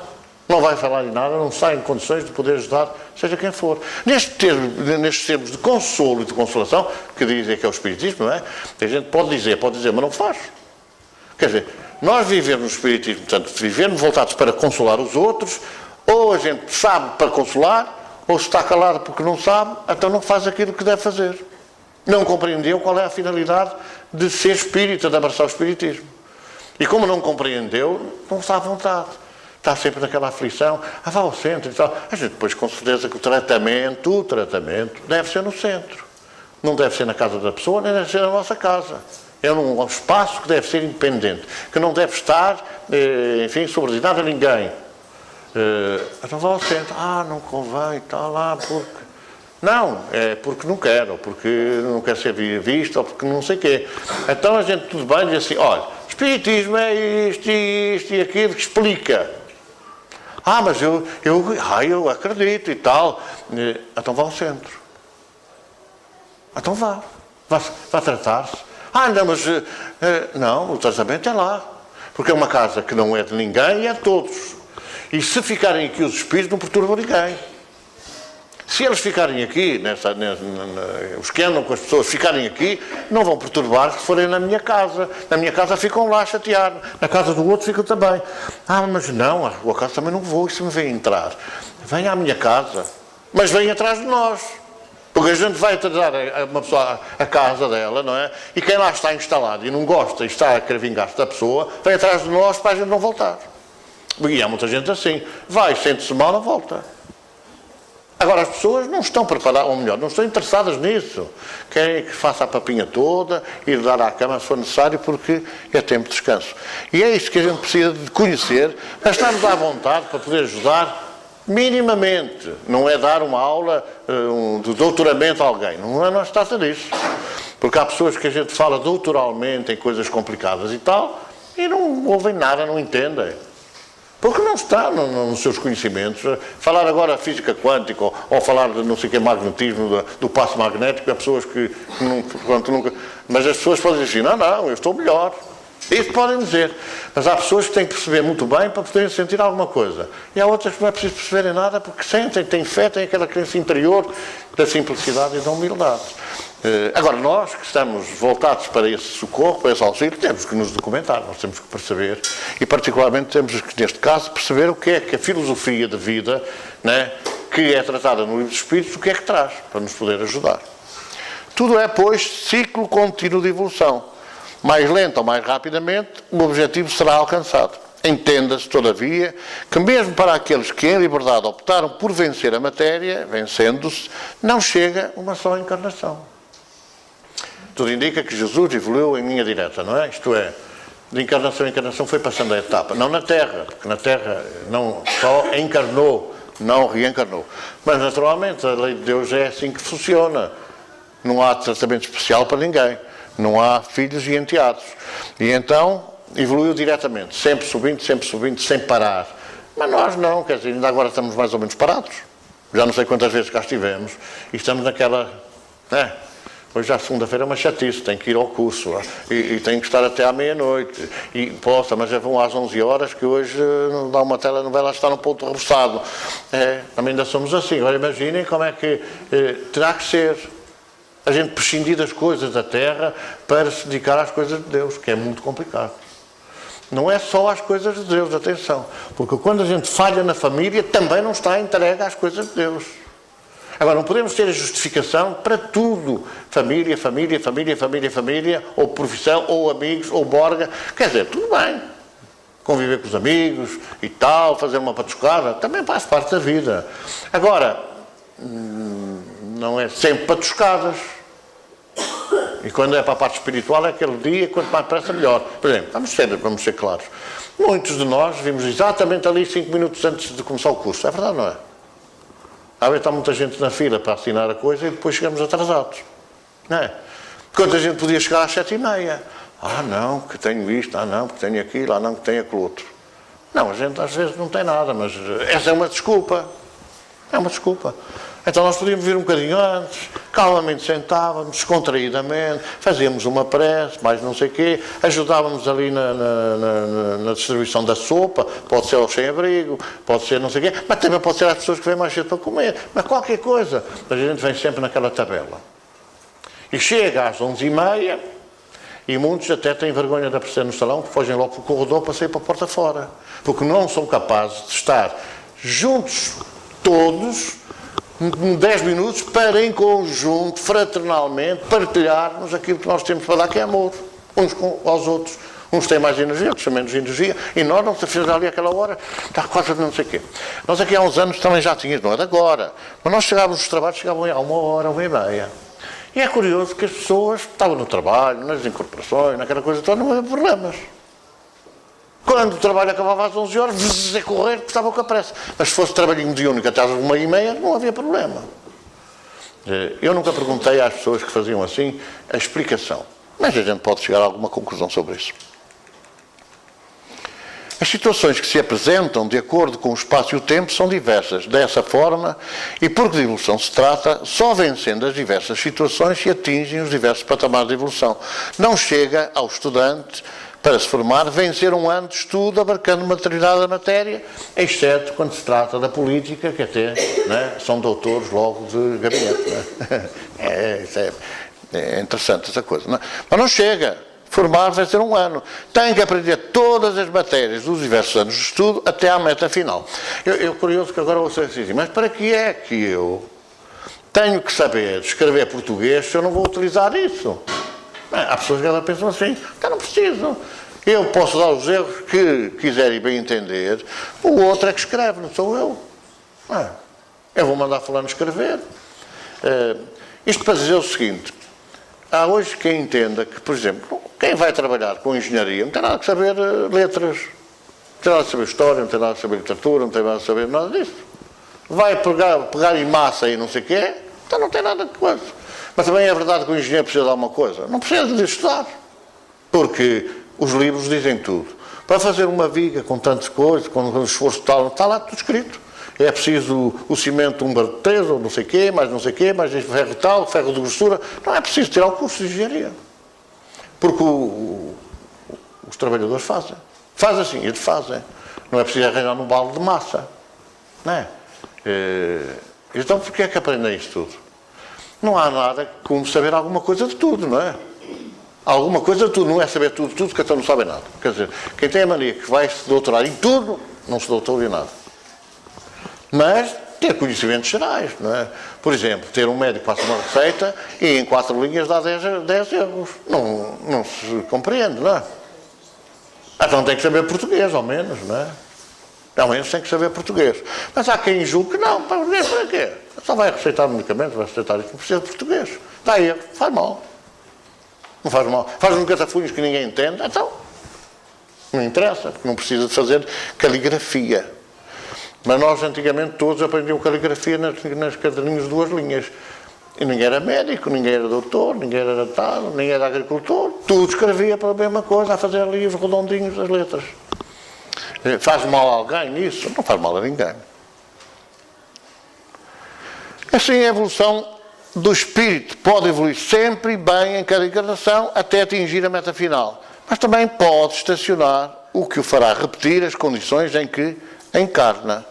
Não vai falar em nada, não está em condições de poder ajudar, seja quem for. Nestes termos de consolo e de consolação, que dizem que é o Espiritismo, não é? A gente pode dizer, mas não faz. Quer dizer, nós vivemos no Espiritismo, portanto, vivemos voltados para consolar os outros, ou a gente sabe para consolar, ou se está calado porque não sabe, então não faz aquilo que deve fazer. Não compreendeu qual é a finalidade de ser espírita, de abraçar o Espiritismo. E como não compreendeu, não está à vontade. Está sempre naquela aflição, vá ao centro e tal. A gente depois, com certeza, que o tratamento deve ser no centro. Não deve ser na casa da pessoa, nem deve ser na nossa casa. É um espaço que deve ser independente, que não deve estar, enfim, subordinado a ninguém. Então vá ao centro. Não convém, está lá, porque... Não, é porque não quer, ou porque não quer ser visto, ou porque não sei o quê. Então a gente tudo bem diz assim, olha, Espiritismo é isto e aquilo que explica. Mas eu acredito e tal. Então vá ao centro. Então vá tratar-se. Não, mas não, o tratamento é lá. Porque é uma casa que não é de ninguém e é de todos. E se ficarem aqui os espíritos, não perturbam ninguém. Se eles ficarem aqui, os que andam com as pessoas ficarem aqui, não vão perturbar se forem na minha casa. Na minha casa ficam lá a chatear. Na casa do outro ficam também. Mas não, à sua casa também não vou, isso me vem entrar. Venha à minha casa, mas venha atrás de nós. Porque a gente vai tratar uma pessoa a casa dela, não é? E quem lá está instalado e não gosta e está a querer vingar-se da pessoa, vem atrás de nós para a gente não voltar. E há muita gente assim. Vai, sente-se mal, não volta. Agora, as pessoas não estão preparadas, ou melhor, não estão interessadas nisso. Querem que faça a papinha toda, ir dar à cama se for necessário, porque é tempo de descanso. E é isso que a gente precisa de conhecer, para estarmos à vontade para poder ajudar minimamente. Não é dar uma aula de doutoramento a alguém. Não se trata disso. Porque há pessoas que a gente fala doutoralmente em coisas complicadas e tal, e não ouvem nada, não entendem. Porque não está nos seus conhecimentos. Falar agora física quântica ou falar de não sei o que magnetismo, do passo magnético, há pessoas que nunca... Mas as pessoas podem dizer assim, não, eu estou melhor. Isso podem dizer. Mas há pessoas que têm que perceber muito bem para poderem sentir alguma coisa. E há outras que não é preciso perceberem nada porque sentem, têm fé, têm aquela crença interior da simplicidade e da humildade. Agora, nós que estamos voltados para esse socorro, para esse auxílio, temos que nos documentar, nós temos que perceber, e particularmente temos que, neste caso, perceber o que é que a filosofia de vida, né, que é tratada no Livro dos Espíritos, o que é que traz, para nos poder ajudar. Tudo é, pois, ciclo contínuo de evolução. Mais lento ou mais rapidamente, o objetivo será alcançado. Entenda-se, todavia, que mesmo para aqueles que em liberdade optaram por vencer a matéria, vencendo-se, não chega uma só encarnação. Tudo indica que Jesus evoluiu em linha direta, não é? Isto é, de encarnação em encarnação foi passando a etapa. Não na Terra, porque na Terra não só encarnou, não reencarnou. Mas, naturalmente, a lei de Deus é assim que funciona. Não há tratamento especial para ninguém. Não há filhos e enteados. E então, evoluiu diretamente, sempre subindo, sem parar. Mas nós não, quer dizer, ainda agora estamos mais ou menos parados. Já não sei quantas vezes cá estivemos. E estamos naquela... Hoje, à segunda-feira, é uma chatice, tenho que ir ao curso e tenho que estar até à meia-noite. E posso, mas já vão às 11 horas que hoje não dá uma telenovela, está no ponto rebuçado. Também ainda somos assim. Agora imaginem como é que terá que ser a gente prescindir das coisas da terra para se dedicar às coisas de Deus, que é muito complicado. Não é só às coisas de Deus, atenção. Porque quando a gente falha na família, também não está entregue às coisas de Deus. Agora, não podemos ter a justificação para tudo. Família, ou profissão, ou amigos, ou borga. Quer dizer, tudo bem. Conviver com os amigos e tal, fazer uma patuscada, também faz parte da vida. Agora, não é sempre patuscadas. E quando é para a parte espiritual, é aquele dia, quanto mais depressa, melhor. Por exemplo, vamos ser claros. Muitos de nós vimos exatamente ali 5 minutos antes de começar o curso. É verdade, não é? Às vezes está muita gente na fila para assinar a coisa e depois chegamos atrasados. Não é? Quando a gente podia chegar às 7h30. Não, que tenho isto. Não, que tenho aquilo. Não, que tenho aquilo outro. Não, a gente às vezes não tem nada, mas essa é uma desculpa. É uma desculpa. Então nós podíamos vir um bocadinho antes, calmamente sentávamos, descontraídamente, fazíamos uma prece, mais não sei o quê, ajudávamos ali na distribuição da sopa, pode ser aos sem-abrigo, pode ser não sei o quê, mas também pode ser às pessoas que vêm mais cedo para comer, mas qualquer coisa. A gente vem sempre naquela tabela. E chega às 11h30 e muitos até têm vergonha de aparecer no salão, fogem logo para o corredor para sair para a porta fora, porque não são capazes de estar juntos todos 10 minutos para, em conjunto, fraternalmente, partilharmos aquilo que nós temos para dar, que é amor, uns aos outros. Uns têm mais energia, outros têm menos energia, e nós não se fez ali aquela hora, está quase não sei o quê. Nós aqui há uns anos também já tínhamos, não é de agora, mas nós chegávamos nos trabalhos, chegavam a 1h, 1h30. E é curioso que as pessoas estavam no trabalho, nas incorporações, naquela coisa toda, não havia problemas. Quando o trabalho acabava às 11 horas, é correr, porque estava com a pressa. Mas se fosse trabalhinho de única até às 1h30, não havia problema. Eu nunca perguntei às pessoas que faziam assim a explicação. Mas a gente pode chegar a alguma conclusão sobre isso. As situações que se apresentam de acordo com o espaço e o tempo são diversas. Dessa forma, e porque de evolução se trata, só vencendo as diversas situações se atingem os diversos patamares de evolução. Não chega ao estudante, para se formar, vencer um ano de estudo abarcando uma determinada matéria, exceto quando se trata da política, que até são doutores logo de gabinete. É interessante essa coisa. Não é? Mas não chega. Formar, vencer um ano. Tem que aprender todas as matérias dos diversos anos de estudo até à meta final. Eu curioso que agora vou ser assim, mas para que é que eu tenho que saber escrever português se eu não vou utilizar isso? Há pessoas que ainda pensam assim, não preciso. Eu posso dar os erros que quiserem bem entender, o outro é que escreve, não sou eu. Eu vou mandar fulano escrever. Isto para dizer o seguinte, há hoje quem entenda que, por exemplo, quem vai trabalhar com engenharia não tem nada que saber letras, não tem nada que saber história, não tem nada que saber literatura, não tem nada que saber nada disso. Vai pegar em massa e não sei o quê, então não tem nada que coisa. Mas também é verdade que o engenheiro precisa de alguma coisa. Não precisa de estudar. Porque os livros dizem tudo. Para fazer uma viga com tantas coisas, com um esforço tal, está lá tudo escrito. É preciso o cimento 1/3, ou não sei o quê, mais ferro tal, ferro de grossura. Não é preciso tirar o curso de engenharia. Porque os trabalhadores fazem. Fazem assim, eles fazem. Não é preciso arranjar num balde de massa. Não é? Então, porquê é que aprendem isto tudo? Não há nada como saber alguma coisa de tudo, não é? Alguma coisa de tudo, não é saber tudo, que até não sabem nada. Quer dizer, quem tem a mania que vai se doutorar em tudo, não se doutora em nada. Mas ter conhecimentos gerais, não é? Por exemplo, ter um médico passa uma receita e em 4 linhas dá 10 erros. Não se compreende, não é? Então tem que saber português, ao menos, não é? Ao menos tem que saber português. Mas há quem julgue que não, português para quê? Só vai receitar medicamentos, vai receitar isso, não precisa de português. Dá erro, faz mal. Não faz mal. Faz uns catafunhos que ninguém entende, então não interessa, porque não precisa de fazer caligrafia. Mas nós antigamente todos aprendiam caligrafia nas caderninhas de 2 linhas. E ninguém era médico, ninguém era doutor, ninguém era tal, ninguém era agricultor. Tudo escrevia para a mesma coisa, a fazer ali os redondinhos das letras. Faz mal a alguém nisso? Não faz mal a ninguém. Assim, a evolução do espírito pode evoluir sempre bem em cada encarnação até atingir a meta final. Mas também pode estacionar, o que o fará repetir as condições em que encarna.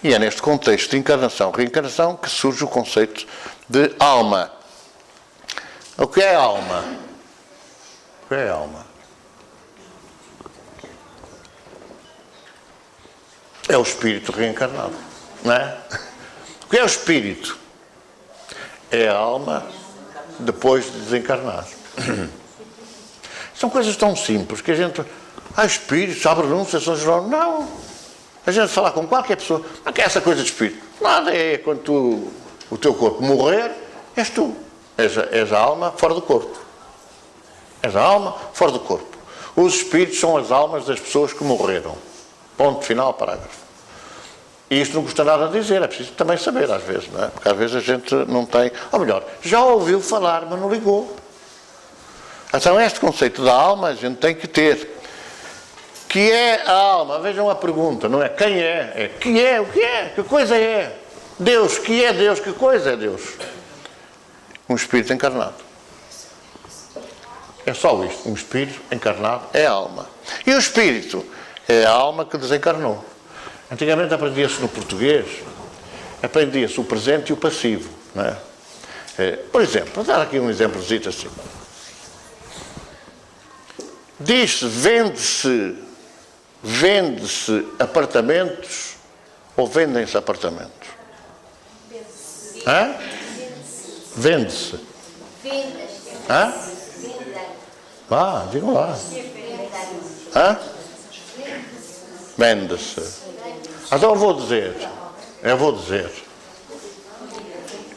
E é neste contexto de encarnação-reencarnação que surge o conceito de alma. O que é alma? O que é alma? É o espírito reencarnado, não é? O que é o espírito? É a alma depois de desencarnar. São coisas tão simples que a gente... espírito, sabe renúncia, São Jerônimo? Não. A gente falar com qualquer pessoa, não é essa coisa de espírito. Nada é quando o teu corpo morrer, és tu. És a alma fora do corpo. És a alma fora do corpo. Os espíritos são as almas das pessoas que morreram. Ponto final, parágrafo. E isto não custa nada a dizer, é preciso também saber às vezes, não é? Porque às vezes a gente não tem... Ou melhor, já ouviu falar, mas não ligou. Então este conceito da alma a gente tem que ter. Que é a alma? Vejam a pergunta, não é quem é? É que é, o que é? Que coisa é? Deus, que é Deus? Que coisa é Deus? Um espírito encarnado. É só isto. Um espírito encarnado é a alma. E o espírito é a alma que desencarnou. Antigamente aprendia-se no português, aprendia-se o presente e o passivo. Não é? Por exemplo, vou dar aqui um exemplozinho assim. Diz-se, vende-se apartamentos ou vendem-se apartamentos? Hã? Vende-se. Hã? Vá, digam lá. Hã? Vende-se. Então eu vou dizer.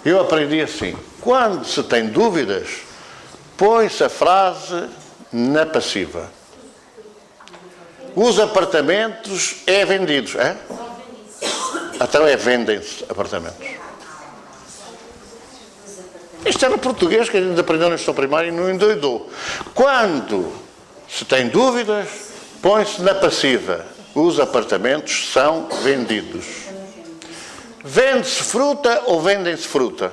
Eu aprendi assim. Quando se tem dúvidas, põe-se a frase na passiva. Os apartamentos é vendidos, é? Então é vendem-se apartamentos. Isto é no português que a gente aprendeu no ensino primário e não endoidou. Quando se tem dúvidas, põe-se na passiva. Os apartamentos são vendidos. Vende-se fruta ou vendem-se fruta?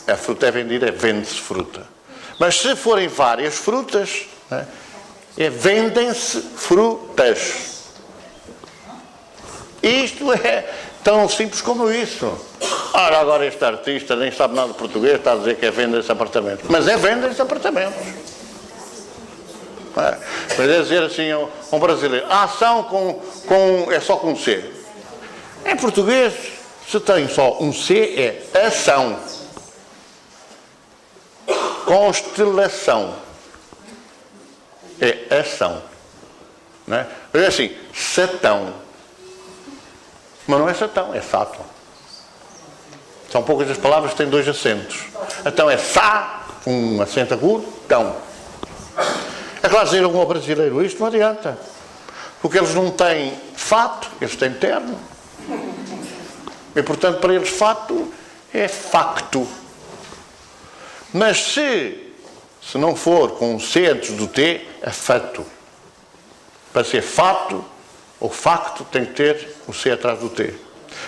A fruta é vendida, é vende-se fruta. Mas se forem várias frutas, vendem-se frutas. Isto é tão simples como isso. Ora, agora este artista nem sabe nada de português, está a dizer que é venda-se apartamentos. Mas é venda-se apartamentos. Mas é dizer assim a um brasileiro, a ação é só com C. Em português, se tem só um C, é ação. Constelação. É ação. Não é? Mas é assim, satão. Mas não é satão, é sato. São poucas as palavras que têm 2 acentos. Então é sá, um acento agudo, tão. É claro, dizer ao brasileiro isto não adianta. Porque eles não têm fato, eles têm terno. E portanto para eles fato é facto. Mas se não for com um C antes do T, é fato. Para ser fato ou facto tem que ter o C atrás do T.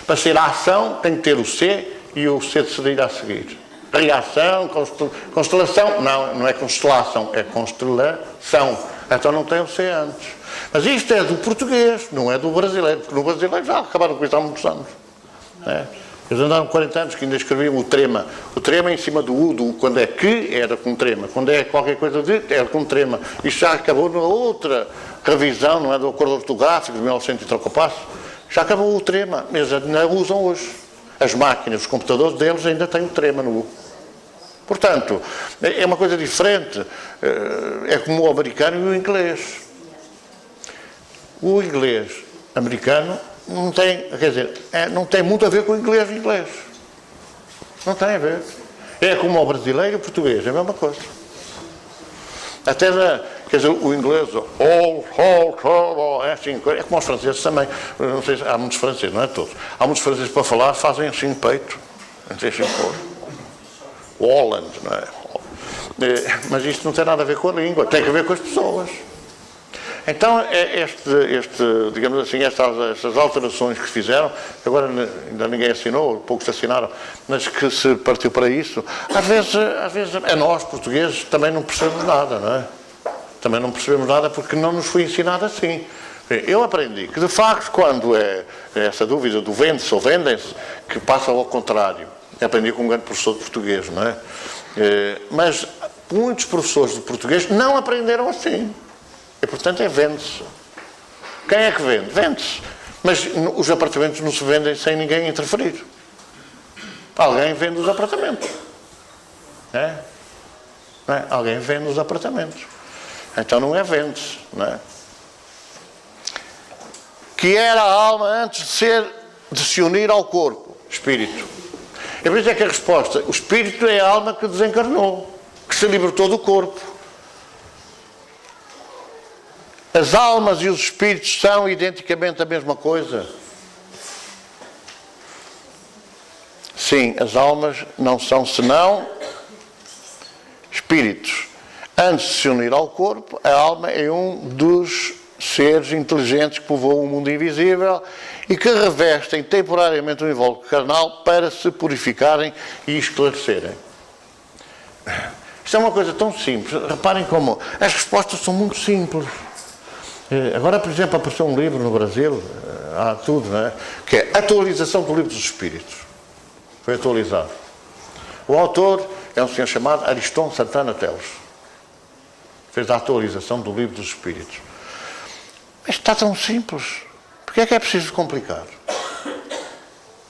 Para ser ação tem que ter o C e o C de cedilha a seguir. Reação, constelação, não é constelação, é constelação. Então não tem o C antes. Mas isto é do português, não é do brasileiro, porque no brasileiro já acabaram com isso há muitos anos. Eles andaram 40 anos que ainda escreviam o trema. O trema em cima do U, quando é que, era com trema. Quando é qualquer coisa de, era com trema. Isto já acabou numa outra revisão, não é, do acordo ortográfico de 1900 e troca o passo. Já acabou o trema, eles ainda usam hoje. As máquinas, os computadores deles ainda têm o trema no U. Portanto, é uma coisa diferente. É como o americano e o inglês. O inglês americano não tem, quer dizer, não tem muito a ver com o inglês. Não tem a ver. É como o brasileiro e o português, é a mesma coisa. Até, quer dizer, o inglês, é assim, é como os franceses também. Não sei, há muitos franceses, não é todos. Há muitos franceses para falar, fazem assim no peito. Não sei se for. Holland, não é? Mas isto não tem nada a ver com a língua, tem a ver com as pessoas. Então, digamos assim, estas alterações que fizeram, agora ainda ninguém assinou, poucos assinaram, mas que se partiu para isso, às vezes nós, portugueses, também não percebemos nada, não é? Também não percebemos nada porque não nos foi ensinado assim. Eu aprendi que, de facto, quando é essa dúvida do vende-se ou vendem-se, que passa ao contrário. Aprendi com um grande professor de português, não é? Mas muitos professores de português não aprenderam assim. E, portanto, vende-se. Quem é que vende? Vende-se. Mas os apartamentos não se vendem sem ninguém interferir. Alguém vende os apartamentos. É? Não é? Alguém vende os apartamentos. Então não é vende-se. Não é? Que era a alma antes de se unir ao corpo. Espírito. E por isso é que a resposta, o espírito é a alma que desencarnou, que se libertou do corpo. As almas e os espíritos são identicamente a mesma coisa? Sim, as almas não são senão espíritos. Antes de se unir ao corpo, a alma é um dos seres inteligentes que povoam o mundo invisível e que revestem temporariamente o invólucro carnal para se purificarem e esclarecerem. Isto é uma coisa tão simples. Reparem como as respostas são muito simples. Agora, por exemplo, apareceu um livro no Brasil, há tudo, não é? Que é Atualização do Livro dos Espíritos. Foi atualizado. O autor é um senhor chamado Ariston Santana Teles. Fez a atualização do Livro dos Espíritos. Mas está tão simples. Porquê é que é preciso complicar?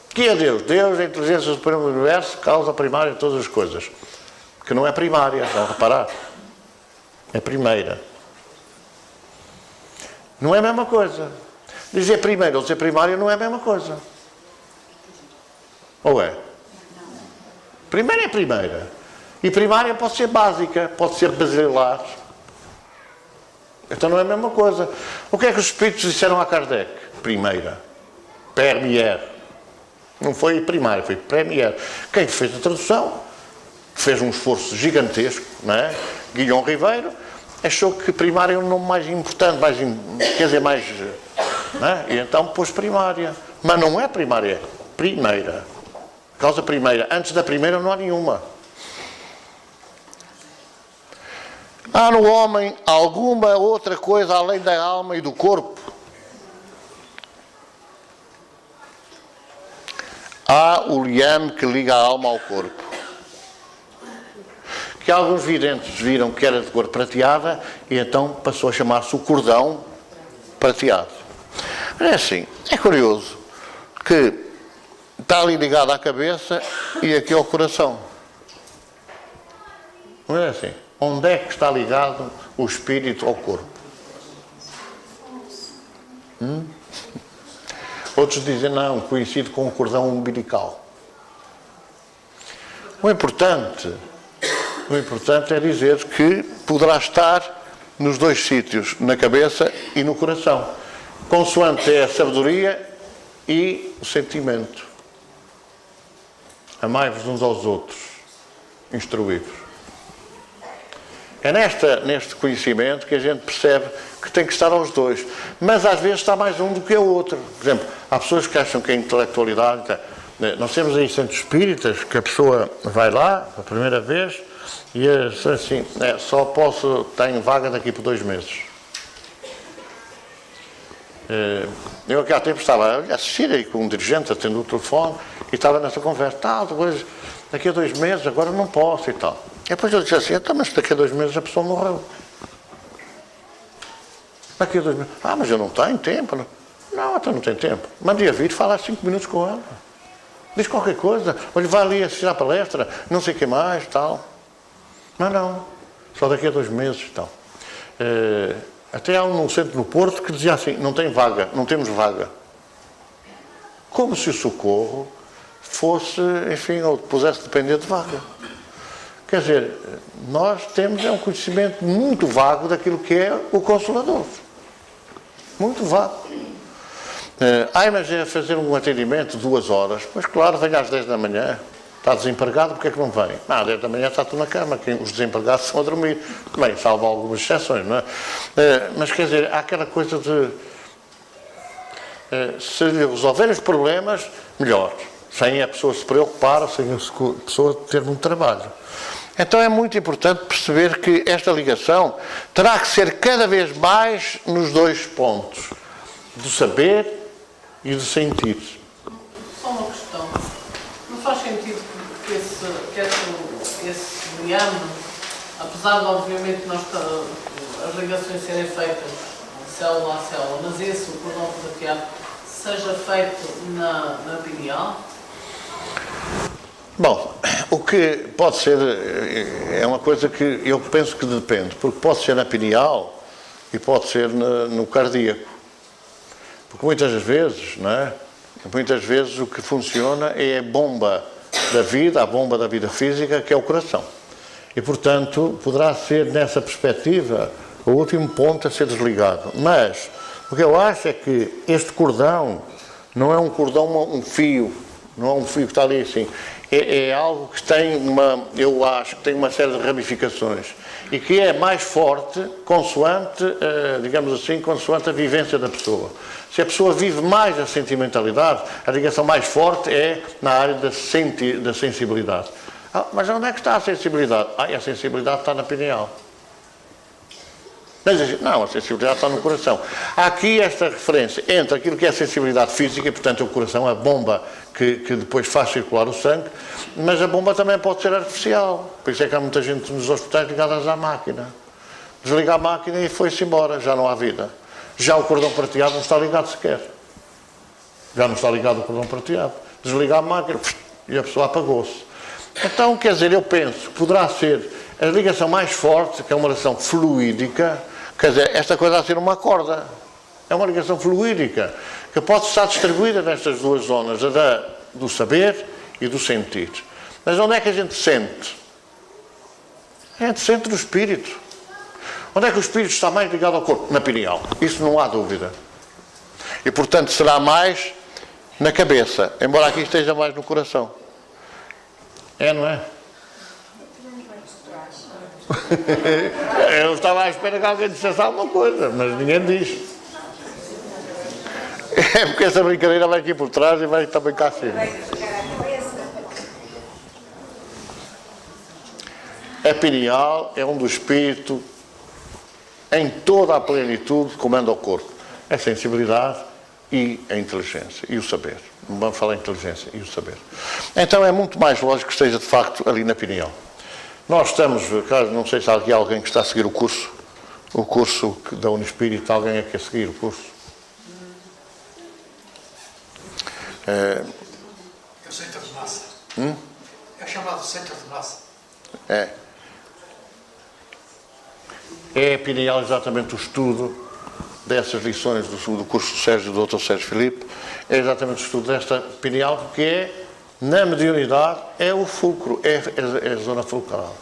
Que é Deus? Deus é a inteligência suprema do universo, causa primária de todas as coisas. Que não é primária, vão reparar. É primeira. Não é a mesma coisa. Dizer primeiro ou dizer primária não é a mesma coisa. Ou é? Primeira é primeira. E primária pode ser básica, pode ser basilar. Então não é a mesma coisa. O que é que os espíritos disseram a Kardec? Primeira. Premier. Não foi primária, foi premier. Quem fez a tradução fez um esforço gigantesco, não é? Guilhom Ribeiro achou que primária é um nome mais importante, quer dizer, mais... Não é? E então pôs primária. Mas não é primária, é primeira. Causa primeira. Antes da primeira não há nenhuma. Há no homem alguma outra coisa além da alma e do corpo? Há o liame que liga a alma ao corpo. Que alguns videntes viram que era de cor prateada e então passou a chamar-se o cordão prateado. Mas é assim, é curioso que está ali ligado à cabeça e aqui ao coração. Não é assim? Onde é que está ligado o espírito ao corpo? Outros dizem, não, coincide com o cordão umbilical. O importante é dizer que poderá estar nos dois sítios, na cabeça e no coração, consoante é a sabedoria e o sentimento. Amai-vos uns aos outros, instruí-vos. É neste conhecimento que a gente percebe que tem que estar aos dois. Mas às vezes está mais um do que o outro. Por exemplo, há pessoas que acham que a intelectualidade... Nós temos aí centros espíritas que a pessoa vai lá, a primeira vez, e assim, tenho vaga daqui por 2 meses. Eu aqui há tempo estava a assistir aí com um dirigente, atendendo o telefone, e estava nessa conversa, depois, daqui a 2 meses, agora não posso e tal. E depois eu disse assim, mas daqui a 2 meses a pessoa morreu. Daqui a 2 meses, mas eu não tenho tempo. Não, então não tem tempo. Mande-a vir falar 5 minutos com ela. Diz qualquer coisa, ou vai ali assistir à palestra, não sei o que mais, tal. Mas não, só daqui a 2 meses e tal. Até há um centro no Porto que dizia assim, não tem vaga, não temos vaga. Como se o socorro fosse, enfim, ou pudesse depender de vaga. Quer dizer, nós temos um conhecimento muito vago daquilo que é o Consolador. Muito vago. Mas é fazer um atendimento 2 horas. Mas claro, vem às 10 da manhã. Está desempregado, porque é que não vem? Às 10 da manhã está tudo na cama. Os desempregados estão a dormir. Bem, salvo algumas exceções, não é? Mas quer dizer, há aquela coisa de... se resolverem os problemas, melhor. Sem a pessoa se preocupar, sem a pessoa ter muito trabalho. Então é muito importante perceber que esta ligação terá que ser cada vez mais nos 2 pontos, do saber e do sentir. Só uma questão. Não faz sentido que esse liame, apesar de obviamente as ligações serem feitas célula a célula, mas esse, o cordão prateado, seja feito na pineal? Bom, o que pode ser, é uma coisa que eu penso que depende, porque pode ser na pineal e pode ser no cardíaco. Porque muitas vezes, não é? Muitas vezes o que funciona é a bomba da vida, a bomba da vida física, que é o coração. E, portanto, poderá ser nessa perspectiva o último ponto a ser desligado. Mas o que eu acho é que este cordão não é um cordão, um fio, não é um fio que está ali assim. É algo que tem eu acho que tem uma série de ramificações e que é mais forte consoante, digamos assim, consoante a vivência da pessoa. Se a pessoa vive mais a sentimentalidade, a ligação mais forte é na área da sensibilidade. Mas onde é que está a sensibilidade? A sensibilidade está na pineal. Não, a sensibilidade está no coração. Há aqui esta referência entre aquilo que é a sensibilidade física, e portanto o coração, a bomba que depois faz circular o sangue, mas a bomba também pode ser artificial. Por isso é que há muita gente nos hospitais ligadas à máquina. Desliga a máquina e foi-se embora, já não há vida. Já o cordão prateado não está ligado sequer. Já não está ligado o cordão prateado. Desliga a máquina e a pessoa apagou-se. Então, quer dizer, eu penso que poderá ser a ligação mais forte, que é uma ligação fluídica. Quer dizer, esta coisa a ser uma corda. É uma ligação fluídica, que pode estar distribuída nestas 2 zonas, a do saber e do sentir. Mas onde é que a gente sente? A gente sente no espírito. Onde é que o espírito está mais ligado ao corpo? Na pineal. Isso não há dúvida. E, portanto, será mais na cabeça, embora aqui esteja mais no coração. Não é? Eu estava à espera que alguém dissesse alguma coisa, mas ninguém diz. É porque essa brincadeira vai aqui por trás e vai também cá acima. A pineal é onde o espírito, em toda a plenitude, comanda o corpo. A sensibilidade e a inteligência, e o saber. Não vamos falar em inteligência, e o saber. Então é muito mais lógico que esteja de facto ali na pineal. Nós estamos, não sei se há aqui alguém que está a seguir o curso da Unispírito, alguém aqui a seguir o curso. É o centro de massa. É chamado centro de massa. É a pineal exatamente o estudo dessas lições do curso do Sérgio, do Dr. Sérgio Filipe, é exatamente o estudo desta pineal, que é, na mediunidade, é o fulcro, é a zona fulcral.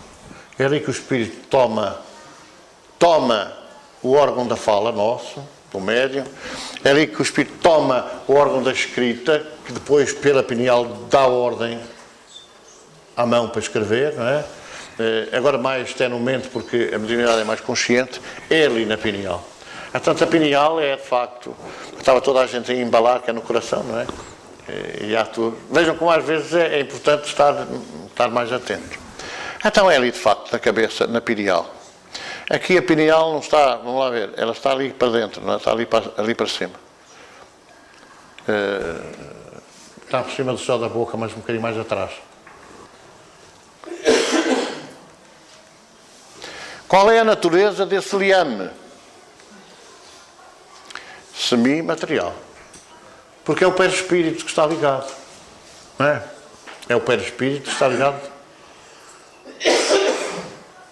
É ali que o espírito toma o órgão da fala nosso, do médium, é ali que o espírito toma o órgão da escrita, que depois, pela pineal, dá ordem à mão para escrever, não é? Agora mais tenumente, porque a mediunidade é mais consciente, é ali na pineal. Portanto, a pineal é, de facto, estava toda a gente a embalar, que é no coração, não é? E há tudo. Vejam como às vezes é importante estar mais atento. Então é ali, de facto, na cabeça, na pineal. Aqui a pineal não está, vamos lá ver, ela está ali para dentro, não é? Está ali para cima. Está por cima do céu da boca, mas um bocadinho mais atrás. Qual é a natureza desse liame? Semi-material. Porque é o perispírito que está ligado. Não é? É o perispírito que está ligado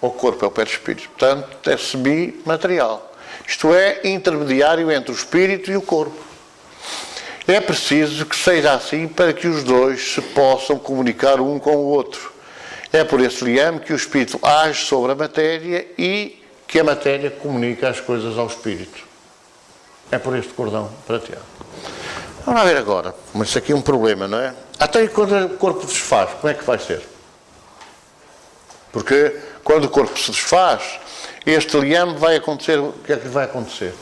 ao corpo, é o perispírito. Portanto, é semi-material. Isto é, intermediário entre o espírito e o corpo. É preciso que seja assim para que os dois se possam comunicar um com o outro. É por esse liame que o espírito age sobre a matéria e que a matéria comunica as coisas ao espírito. É por este cordão prateado. Vamos lá ver agora, mas isso aqui é um problema, não é? Até quando o corpo desfaz, como é que vai ser? Porque quando o corpo se desfaz, este liame vai acontecer, o que é que vai acontecer?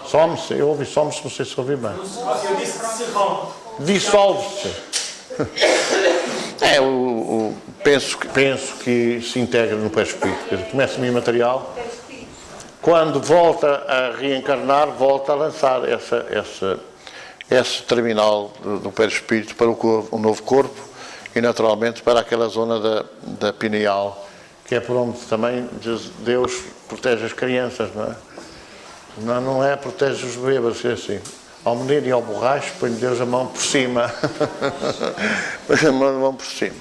Some-se, eu ouvi some-se, não sei se ouvi bem. Eu disse que se rompe. Dissolve-se. Penso que se integra no perispírito. Começa-me imaterial. Quando volta a reencarnar, volta a lançar esse terminal do perispírito para o novo corpo e, naturalmente, para aquela zona da pineal, que é por onde também Deus protege as crianças, não é? Não é protege os bêbados, é assim. Ao menino e ao borracho põe Deus a mão por cima. Põe a mão por cima.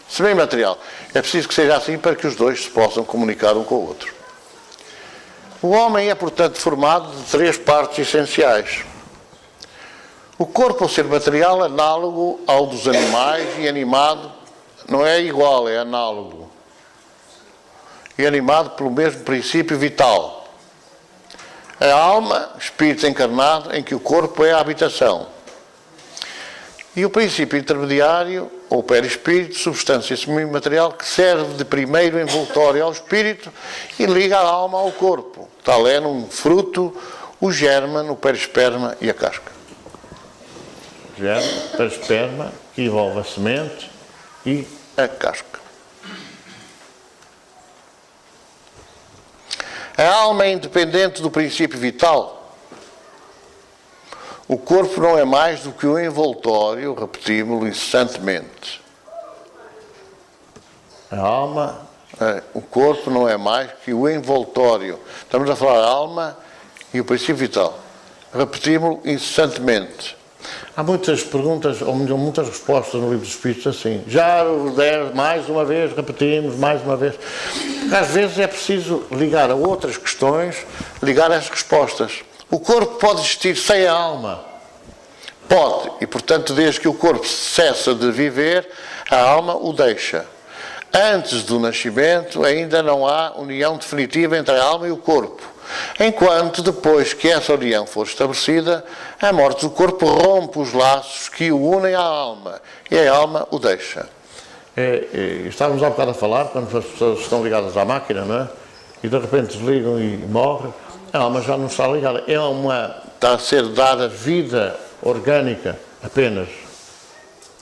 Se bem material, é preciso que seja assim para que os dois se possam comunicar um com o outro. O homem é, portanto, formado de 3 partes essenciais. O corpo, ao ser material, análogo ao dos animais e animado, não é igual, é análogo. E animado pelo mesmo princípio vital. A alma, espírito encarnado, em que o corpo é a habitação. E o princípio intermediário, ou perispírito, substância semimaterial, que serve de primeiro envoltório ao espírito e liga a alma ao corpo. Tal é, num fruto, o germe, o perisperma e a casca. Germe, perisperma, que envolve a semente e a casca. A alma é independente do princípio vital. O corpo não é mais do que o envoltório, repetimos-lo incessantemente. A alma, o corpo não é mais que o envoltório. Estamos a falar da alma e o princípio vital. Repetimos-lo incessantemente. Há muitas perguntas, ou muitas respostas no livro dos Espíritos assim. Já mais uma vez, repetimos, mais uma vez. Às vezes é preciso ligar a outras questões, ligar as respostas. O corpo pode existir sem a alma? Pode. E, portanto, desde que o corpo cessa de viver, a alma o deixa. Antes do nascimento, ainda não há união definitiva entre a alma e o corpo. Enquanto, depois que essa união for estabelecida, a morte do corpo rompe os laços que o unem à alma e a alma o deixa. Estávamos há bocado a falar, quando as pessoas estão ligadas à máquina, não é? E de repente desligam e morrem, a alma já não está ligada. Está a ser dada vida orgânica apenas.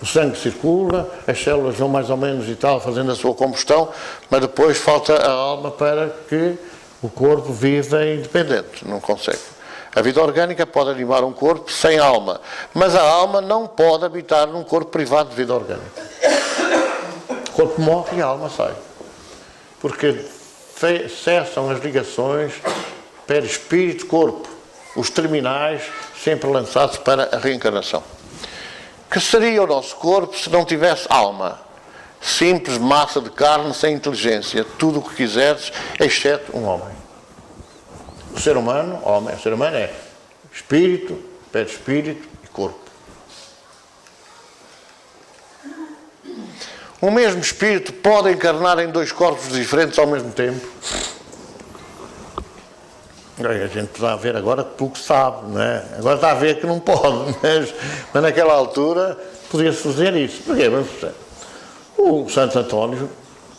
O sangue circula, as células vão mais ou menos e tal, fazendo a sua combustão, mas depois falta a alma para que o corpo viva independente, não consegue. A vida orgânica pode animar um corpo sem alma, mas a alma não pode habitar num corpo privado de vida orgânica. O corpo morre e a alma sai. Porque cessam as ligações perispírito-corpo, os terminais sempre lançados para a reencarnação. Que seria o nosso corpo se não tivesse alma? Simples massa de carne sem inteligência, tudo o que quiseres, exceto um homem. O ser humano, homem, o ser humano é espírito, perispírito e corpo. O mesmo espírito pode encarnar em 2 corpos diferentes ao mesmo tempo. A gente está a ver agora pelo que sabe, não é? Agora está a ver que não pode, mas naquela altura podia-se fazer isso. Porquê? O Santo António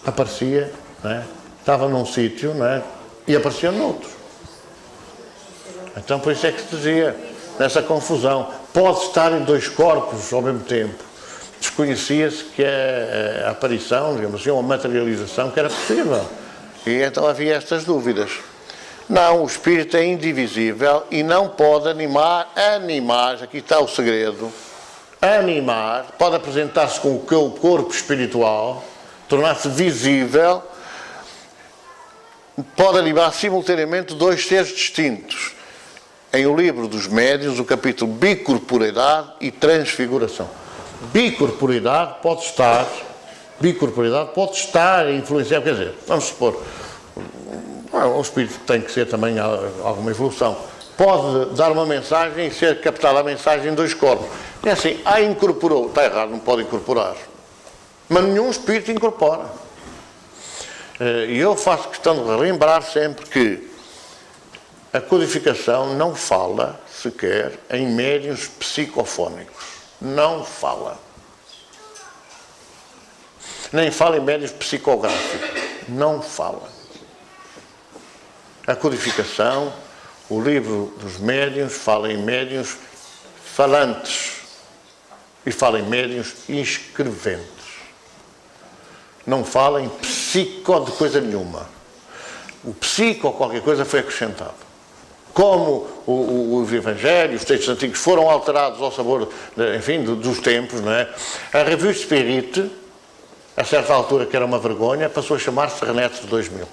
aparecia, não é? Estava num sítio, não é? E aparecia noutro. Então por isso é que se dizia, nessa confusão, pode estar em 2 corpos ao mesmo tempo. Desconhecia-se que a aparição, digamos assim, uma materialização que era possível. E então havia estas dúvidas. Não, o espírito é indivisível e não pode animar, aqui está o segredo, pode apresentar-se com o corpo espiritual, tornar-se visível, pode animar simultaneamente 2 seres distintos. Em O Livro dos Médiuns, o capítulo Bicorporeidade e Transfiguração. Bicorporeidade pode estar a influenciar, quer dizer, vamos supor, um espírito tem que ser também alguma evolução. pode dar uma mensagem e ser captada a mensagem em dois corpos. É assim, incorporou, está errado, não pode incorporar. Mas nenhum espírito incorpora. E eu faço questão de lembrar sempre que a codificação não fala sequer em médiuns psicofónicos. Não fala. Nem fala em médiuns psicográficos. Não fala. A codificação, o livro dos médiuns, fala em médiuns falantes e fala em médiuns inscreventes. Não fala em psico de coisa nenhuma. O psico ou qualquer coisa foi acrescentado. Como os evangelhos, os textos antigos foram alterados ao sabor, enfim, dos tempos, não é? A Revue Spirit, a certa altura, que era uma vergonha, passou a chamar-se Renetre 2000.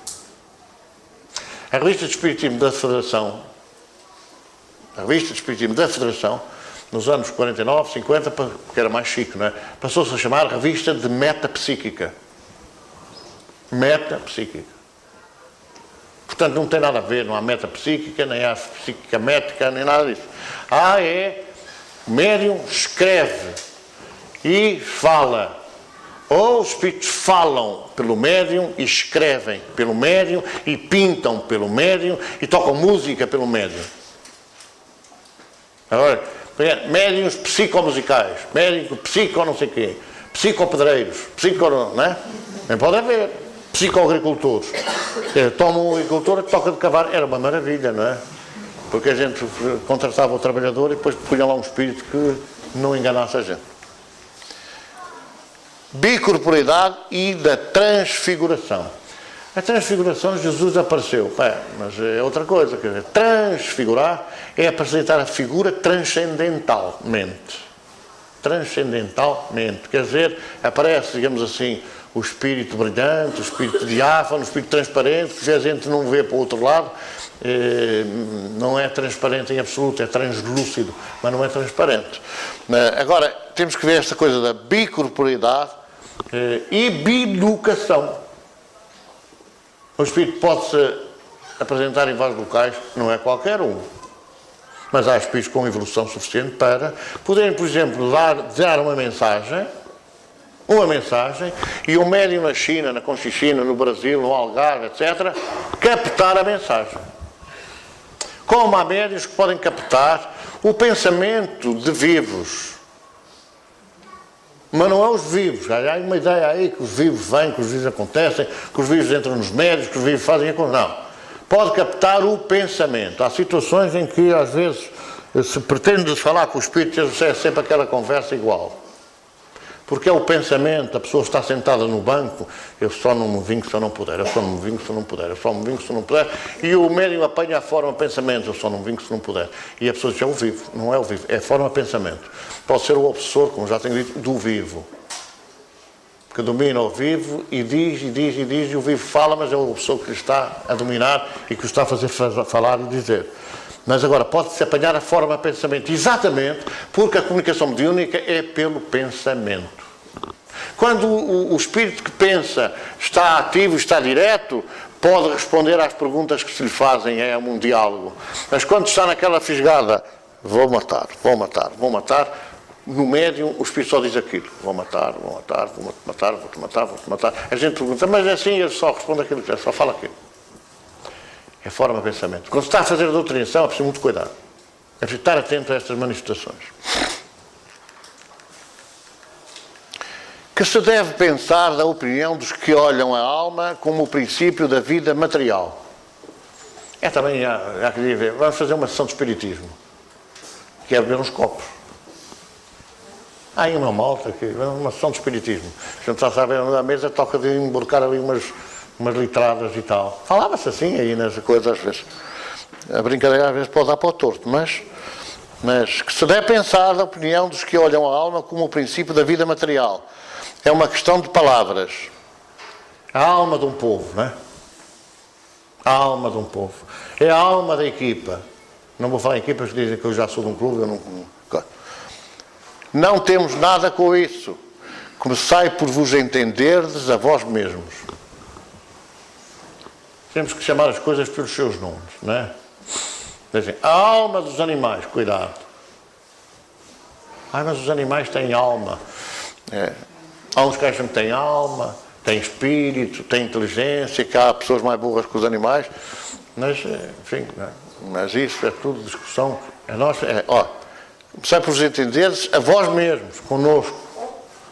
A Revista de Espiritismo da Federação, nos anos 49, 50, porque era mais chique, não é? Passou-se a chamar Revista de Metapsíquica. Metapsíquica. Portanto, não tem nada a ver, não há metapsíquica, nem há psíquica métrica, nem nada disso. O médium escreve e fala. Ou os espíritos falam pelo médium e escrevem pelo médium e pintam pelo médium e tocam música pelo médium. Agora, médiums psicomusicais, médium psico não sei quê, psicopedreiros, não é? Nem pode haver. Psicoagricultores. Toma um agricultor que toca de cavar. Era uma maravilha, não é? Porque a gente contratava o trabalhador e depois punha lá um espírito que não enganasse a gente. Bicorporeidade e da transfiguração. A transfiguração, Jesus apareceu. Mas é outra coisa. Quer dizer, transfigurar é apresentar a figura transcendentalmente. Transcendentalmente. Quer dizer, aparece, digamos assim, o espírito brilhante, o espírito diáfano, o espírito transparente, que a gente não vê para o outro lado, não é transparente em absoluto, é translúcido, mas não é transparente. Agora, temos que ver esta coisa da bicorporeidade e bilocação. O espírito pode-se apresentar em vários locais, não é qualquer um. Mas há espíritos com evolução suficiente para poderem, por exemplo, dar uma mensagem, e o médium na China, na Conchichina, no Brasil, no Algarve, etc., captar a mensagem. Como há médiuns que podem captar o pensamento de vivos. Mas não é os vivos. Há uma ideia aí que os vivos vêm, que os vivos acontecem, que os vivos entram nos médios, que os vivos fazem a coisa. Não. Pode captar o pensamento. Há situações em que, às vezes, se pretende falar com o espírito, é sempre aquela conversa igual. Porque é o pensamento, a pessoa está sentada no banco, eu só não me vingo se eu não puder, eu só não me vingo se eu não puder, eu só me vingo se eu não puder, e o médium apanha a forma pensamento, eu só não me vingo se não puder. E a pessoa diz, é o vivo, não é o vivo, é a forma pensamento. Pode ser o obsessor, como já tenho dito, do vivo. Que domina o vivo e diz, e o vivo fala, mas é o obsessor que lhe está a dominar e que o está a fazer falar e dizer. Mas agora, pode-se apanhar a forma pensamento, exatamente porque a comunicação mediúnica é pelo pensamento. Quando o espírito que pensa está ativo, está direto, pode responder às perguntas que se lhe fazem, é um diálogo. Mas quando está naquela fisgada, vou matar, no médium o espírito só diz aquilo, vou-te matar. A gente pergunta, mas é assim, ele só responde aquilo, ele só fala aquilo. É forma de pensamento. Quando se está a fazer a doutrinação, é preciso muito cuidado. É preciso estar atento a estas manifestações. Que se deve pensar da opinião dos que olham a alma como o princípio da vida material. Também há que ver. Vamos fazer uma sessão de espiritismo. Quero beber uns copos. Há aí uma malta, uma sessão de espiritismo. A gente está a ver na mesa, toca de emborcar ali umas litradas e tal. Falava-se assim aí nessa coisa às vezes. A brincadeira às vezes pode dar para o torto, mas que se deve pensar da opinião dos que olham a alma como o princípio da vida material. É uma questão de palavras. A alma de um povo, não é? A alma de um povo. É a alma da equipa. Não vou falar em equipas que dizem que eu já sou de um clube, eu não temos nada com isso. Comecai por vos entenderdes a vós mesmos. Temos que chamar as coisas pelos seus nomes, não é? Dizem, a alma dos animais, cuidado. Mas os animais têm alma. Há uns que acham que têm alma, têm espírito, têm inteligência, que há pessoas mais burras que os animais. Mas, enfim, mas isso é tudo discussão. Começai por vos entenderes a vós mesmos, connosco.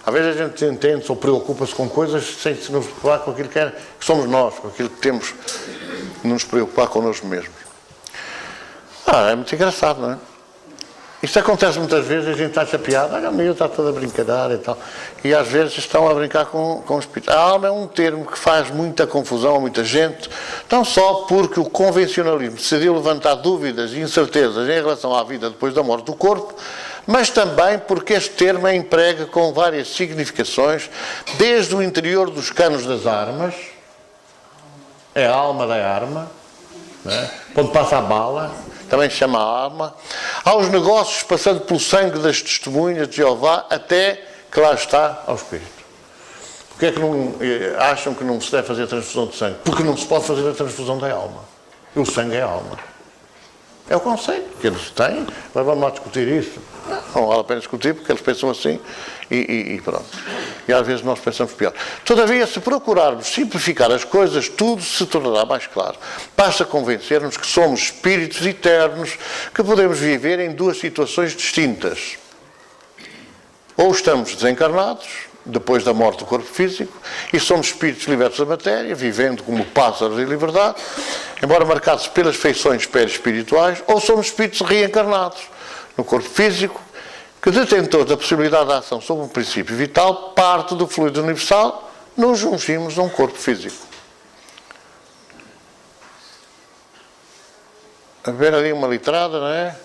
Às vezes a gente entende-se ou preocupa-se com coisas sem se nos preocupar com aquilo que somos nós, com aquilo que temos de nos preocupar connosco mesmos. É muito engraçado, não é? Isto acontece muitas vezes, a gente acha piada, olha, o meu está toda a brincadeira e tal. E às vezes estão a brincar com o espírito. A alma é um termo que faz muita confusão a muita gente, não só porque o convencionalismo decidiu levantar dúvidas e incertezas em relação à vida depois da morte do corpo, mas também porque este termo é emprega com várias significações, desde o interior dos canos das armas, é a alma da arma, né? Onde passa a bala, também se chama alma, aos negócios, passando pelo sangue das testemunhas de Jeová, até que lá está ao Espírito. Porquê é que não acham que não se deve fazer a transfusão de sangue? Porque não se pode fazer a transfusão da alma. E o sangue é a alma. É o conceito que eles têm, mas vamos lá discutir isso. Não vale a pena discutir, porque eles pensam assim e pronto. E às vezes nós pensamos pior. Todavia, se procurarmos simplificar as coisas, tudo se tornará mais claro. Basta convencer-nos que somos espíritos eternos, que podemos viver em duas situações distintas. Ou estamos desencarnados, depois da morte do corpo físico, e somos espíritos libertos da matéria, vivendo como pássaros em liberdade, embora marcados pelas feições perispirituais, ou somos espíritos reencarnados no corpo físico, que detentor da possibilidade de ação sobre um princípio vital, parte do fluido universal, nos ungimos a um corpo físico. A ver ali uma litrada, não é?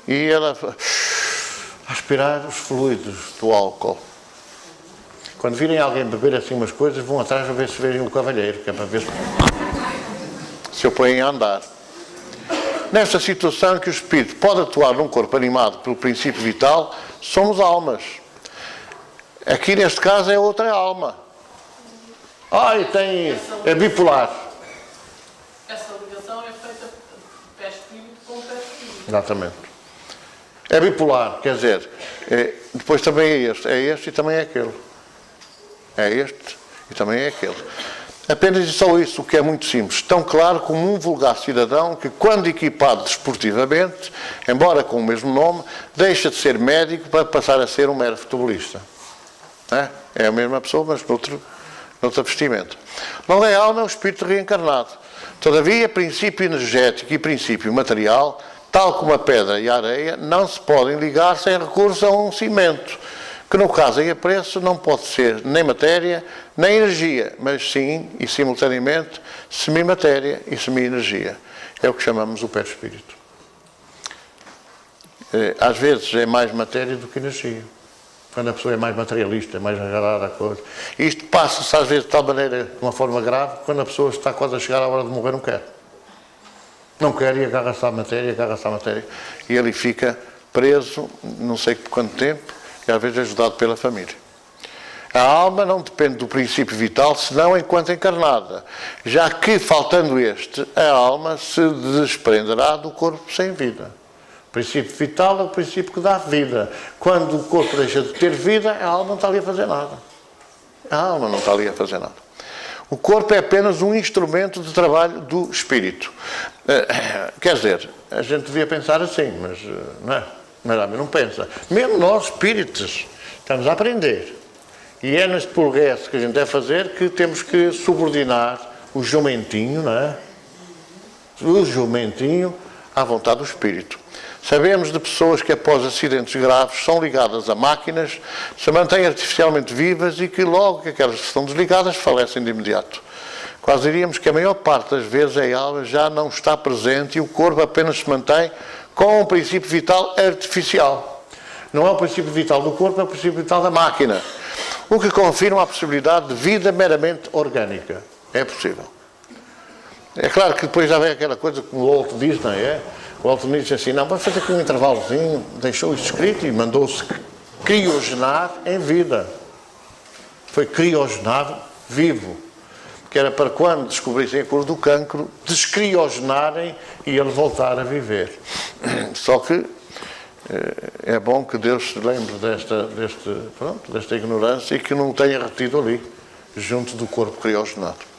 E ela a aspirar os fluidos do álcool. Quando virem alguém beber assim umas coisas, vão atrás a ver se verem o cavalheiro, que é para ver se eu põem a andar. Nesta situação em que o espírito pode atuar num corpo animado pelo princípio vital, somos almas. Aqui neste caso é outra alma. É bipolar. Essa ligação é feita pé-espírito com pé-espírito. Exatamente. É bipolar, quer dizer, depois também é este e também é aquele. É este e também é aquele. Apenas e só isso, o que é muito simples, tão claro como um vulgar cidadão que, quando equipado desportivamente, embora com o mesmo nome, deixa de ser médico para passar a ser um mero futebolista. É a mesma pessoa, mas noutra vestimenta. Não é a alma, é o espírito reencarnado. Todavia, princípio energético e princípio material, tal como a pedra e a areia, não se podem ligar sem recurso a um cimento, que no caso em apreço não pode ser nem matéria, nem energia, mas sim, e simultaneamente, semimatéria e semi-energia. É o que chamamos o perispírito. Às vezes é mais matéria do que energia. Quando a pessoa é mais materialista, é mais agarrada à coisa. E isto passa-se às vezes de tal maneira, de uma forma grave, quando a pessoa está quase a chegar à hora de morrer, não quer. Não quer e agarra-se à matéria, e ele fica preso, não sei por quanto tempo, e às vezes ajudado pela família. A alma não depende do princípio vital, senão enquanto encarnada, já que, faltando este, a alma se desprenderá do corpo sem vida. O princípio vital é o princípio que dá vida. Quando o corpo deixa de ter vida, a alma não está ali a fazer nada. A alma não está ali a fazer nada. O corpo é apenas um instrumento de trabalho do espírito. Quer dizer, a gente devia pensar assim, mas não é? Mas não pensa. Mesmo nós, espíritos, estamos a aprender. E é neste progresso que a gente deve fazer que temos que subordinar o jumentinho, não é? O jumentinho à vontade do espírito. Sabemos de pessoas que após acidentes graves são ligadas a máquinas, se mantêm artificialmente vivas e que logo que aquelas que estão desligadas falecem de imediato. Quase diríamos que a maior parte das vezes a alma já não está presente e o corpo apenas se mantém com um princípio vital artificial. Não é o princípio vital do corpo, é o princípio vital da máquina. O que confirma a possibilidade de vida meramente orgânica. É possível. É claro que depois já vem aquela coisa que o Walt diz, não é? O Walt disse assim, não, vamos fazer aqui um intervalozinho, deixou isso escrito e mandou-se criogenar em vida. Foi criogenado vivo. que era para quando descobrissem a cura do cancro, descriogenarem e ele voltar a viver. Só que é bom que Deus se lembre desta ignorância e que não o tenha retido ali, junto do corpo criogenado.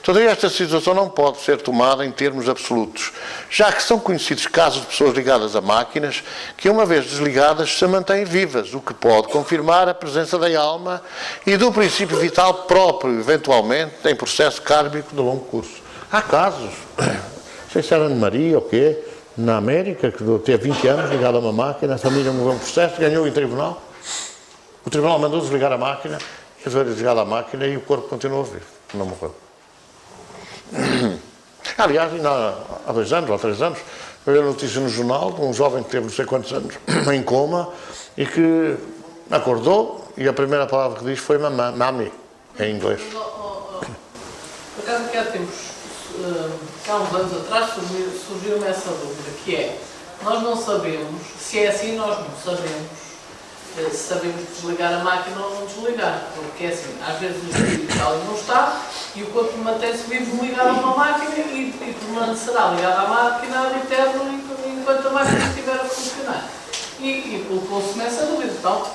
Todavia, esta situação não pode ser tomada em termos absolutos, já que são conhecidos casos de pessoas ligadas a máquinas que, uma vez desligadas, se mantêm vivas, o que pode confirmar a presença da alma e do princípio vital próprio, eventualmente, em processo kármico de longo curso. Há casos, não sei se era Ana Maria ou quê, na América, que teve 20 anos ligado a uma máquina, a família moveu um processo, ganhou em tribunal, o tribunal mandou desligar a máquina, resolveu desligar a máquina e o corpo continuou vivo, não morreu. Aliás, há 2 anos ou 3 anos, veio a notícia no jornal de um jovem que teve não sei quantos anos em coma e que acordou e a primeira palavra que diz foi mami, em inglês. Por acaso, que há tempos, há uns anos atrás, surgiu-me essa dúvida, que é, nós não sabemos, se é assim, nós não sabemos, se sabemos desligar a máquina ou não desligar, porque é assim, às vezes o espírito não está e o corpo mantém-se vivo ligado a uma máquina e permanecerá ligado à máquina ad eterno enquanto a máquina estiver a funcionar. E colocou-se nessa dúvida, então,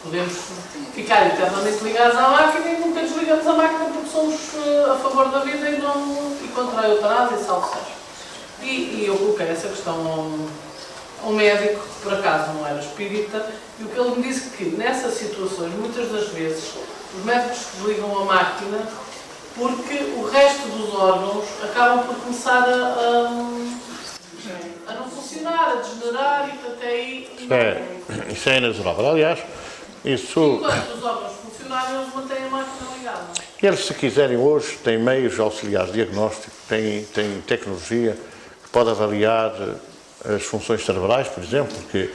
podemos ficar eternamente ligados à máquina e nunca desligamos a máquina porque somos a favor da vida e contra a eutanásia e salve seja. E eu coloquei essa questão a um médico que por acaso não era espírita, e o que ele me disse que nessas situações, muitas das vezes, os médicos desligam a máquina porque o resto dos órgãos acabam por começar a não funcionar, a degenerar e até aí... Isso é inexorável. Aliás, isso... Enquanto os órgãos funcionarem, eles mantêm a máquina ligada. Eles, se quiserem hoje, têm meios auxiliares de diagnóstico, têm tecnologia que pode avaliar as funções cerebrais, por exemplo, porque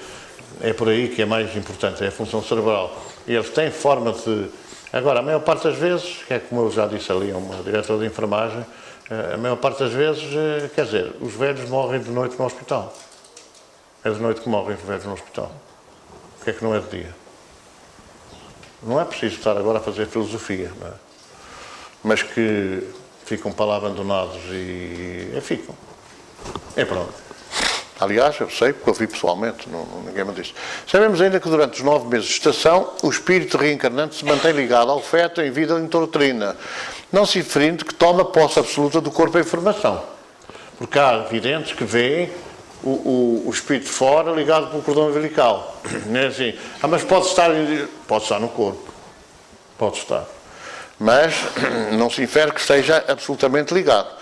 é por aí que é mais importante, é a função cerebral. E eles têm forma de... Agora, a maior parte das vezes, que é como eu já disse ali a uma diretora de enfermagem, a maior parte das vezes, quer dizer, os velhos morrem de noite no hospital. É de noite que morrem os velhos no hospital. O que é que não é de dia? Não é preciso estar agora a fazer filosofia, não é? Mas que ficam para lá abandonados e ficam. É pronto. Aliás, eu sei, porque eu vi pessoalmente, ninguém me disse. Sabemos ainda que durante os 9 meses de gestação, o espírito reencarnante se mantém ligado ao feto em vida intrauterina, não se inferindo que toma posse absoluta do corpo em formação. Porque há videntes que veem o espírito fora ligado pelo cordão umbilical. Não é assim, mas pode estar no corpo. Pode estar. Mas não se infere que esteja absolutamente ligado.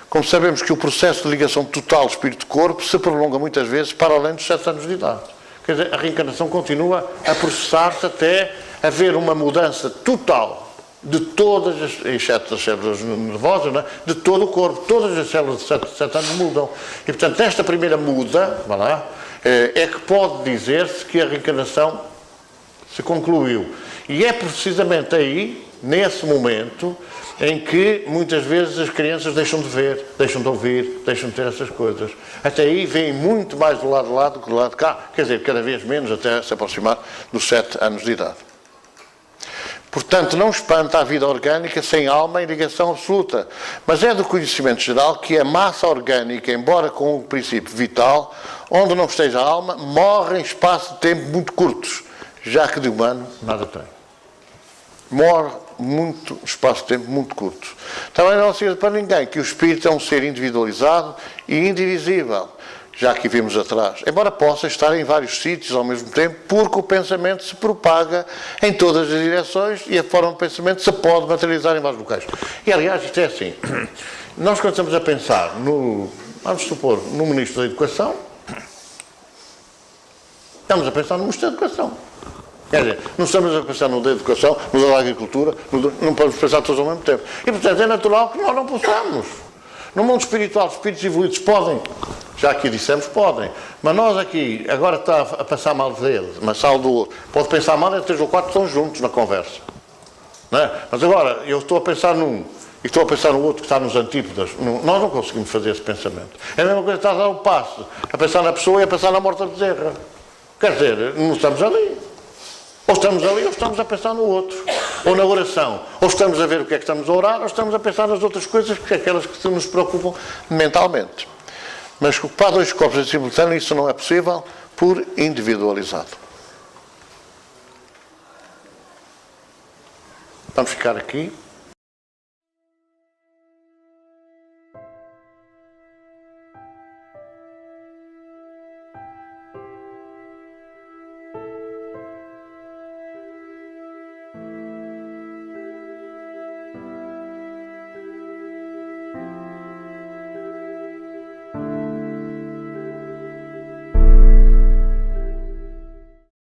Como sabemos que o processo de ligação total espírito-corpo se prolonga muitas vezes para além dos 7 anos de idade. Quer dizer, a reencarnação continua a processar-se até haver uma mudança total de todas, exceto das células nervosas, não é? De todo o corpo. Todas as células de 7 anos mudam. E, portanto, nesta primeira muda, vá lá, é que pode dizer-se que a reencarnação se concluiu. E é precisamente aí, nesse momento, em que muitas vezes as crianças deixam de ver, deixam de ouvir, deixam de ter essas coisas. Até aí vêm muito mais do lado de lá do que do lado de cá, quer dizer, cada vez menos até se aproximar dos 7 anos de idade. Portanto, não espanta a vida orgânica sem alma em ligação absoluta, mas é do conhecimento geral que a massa orgânica, embora com o princípio vital, onde não esteja a alma, morre em espaço de tempo muito curtos, já que de humano nada tem. Morre muito espaço de tempo muito curto. Também não é segredo para ninguém que o espírito é um ser individualizado e indivisível, já que vimos atrás, embora possa estar em vários sítios ao mesmo tempo, porque o pensamento se propaga em todas as direções e a forma de pensamento se pode materializar em vários locais. E, aliás, isto é assim, nós quando estamos a pensar vamos supor, no Ministro da Educação, estamos a pensar no Ministro da Educação. Quer dizer, não estamos a pensar no da Educação, no da Agricultura, não podemos pensar todos ao mesmo tempo. E, portanto, é natural que nós não possamos. No mundo espiritual, os espíritos evoluídos podem, já aqui dissemos, podem. Mas nós aqui, agora está a passar mal deles, mas sal do outro. Pode pensar mal e 3 ou 4 estão juntos na conversa. Não é? Mas agora, eu estou a pensar num e estou a pensar no outro que está nos antípodas. Nós não conseguimos fazer esse pensamento. É a mesma coisa que está a dar um passo, a pensar na pessoa e a pensar na morte de Bezerra. Quer dizer, não estamos ali. Ou estamos ali ou estamos a pensar no outro. ou na oração. Ou estamos a ver o que é que estamos a orar, ou estamos a pensar nas outras coisas, que é aquelas que nos preocupam mentalmente. Mas ocupar 2 corpos em simultâneo, isso não é possível por individualizado. Vamos ficar aqui.